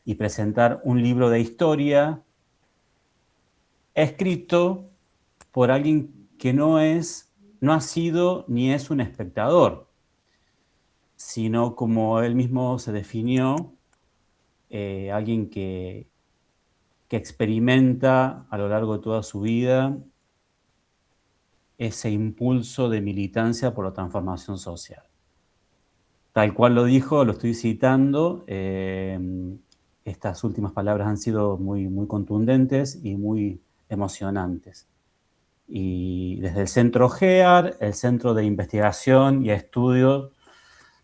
y presentar un libro de historia escrito por alguien que no ha sido ni es un espectador, sino, como él mismo se definió, alguien que experimenta a lo largo de toda su vida ese impulso de militancia por la transformación social. Tal cual lo dijo, lo estoy citando, estas últimas palabras han sido muy, muy contundentes y muy emocionantes. Y desde el Centro GEAR, el Centro de Investigación y Estudio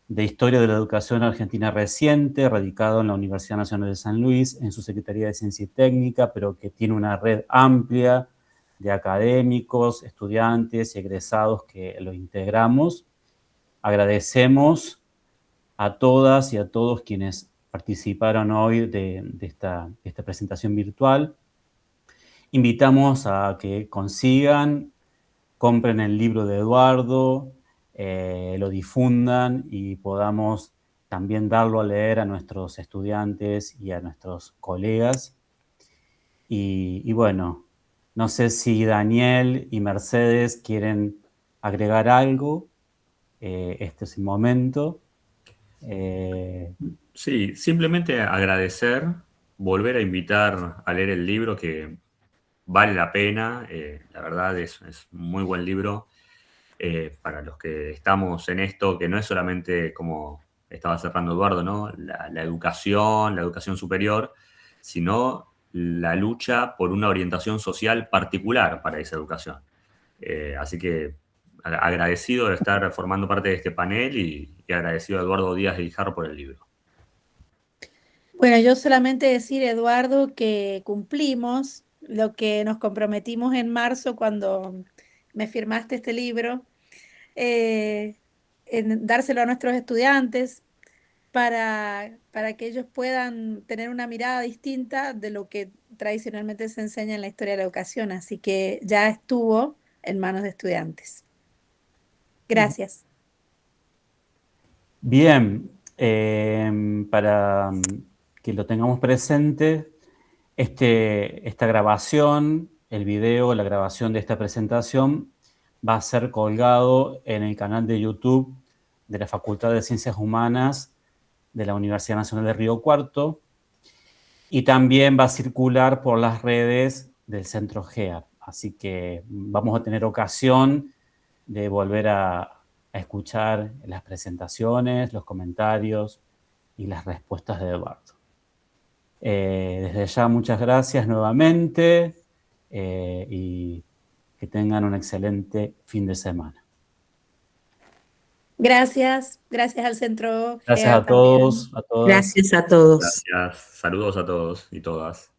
de Historia de la Educación Argentina Reciente, radicado en la Universidad Nacional de San Luis, en su Secretaría de Ciencia y Técnica, pero que tiene una red amplia de académicos, estudiantes y egresados que lo integramos. Agradecemos a todas y a todos quienes participaron hoy de esta presentación virtual. Invitamos a que consigan, compren el libro de Eduardo, lo difundan y podamos también darlo a leer a nuestros estudiantes y a nuestros colegas. Y bueno, no sé si Daniel y Mercedes quieren agregar algo. Este es el momento. Sí, simplemente agradecer, volver a invitar a leer el libro que vale la pena. La verdad es un muy buen libro para los que estamos en esto, que no es solamente como estaba cerrando Eduardo, ¿no? La educación superior, sino la lucha por una orientación social particular para esa educación. Así que agradecido de estar formando parte de este panel y agradecido a Eduardo Díaz de Guijarro por el libro. Bueno, yo solamente decir, Eduardo, que cumplimos lo que nos comprometimos en marzo cuando me firmaste este libro, en dárselo a nuestros estudiantes para que ellos puedan tener una mirada distinta de lo que tradicionalmente se enseña en la historia de la educación. Así que ya estuvo en manos de estudiantes. Gracias. Bien, para que lo tengamos presente, esta grabación, el video, la grabación de esta presentación va a ser colgado en el canal de YouTube de la Facultad de Ciencias Humanas de la Universidad Nacional de Río Cuarto y también va a circular por las redes del Centro GEAR. Así que vamos a tener ocasión de volver a escuchar las presentaciones, los comentarios y las respuestas de Eduardo. Desde ya muchas gracias nuevamente y que tengan un excelente fin de semana. Gracias al Centro Gracias GEAR a todos, a todas. Gracias a todos. Gracias. Saludos a todos y todas.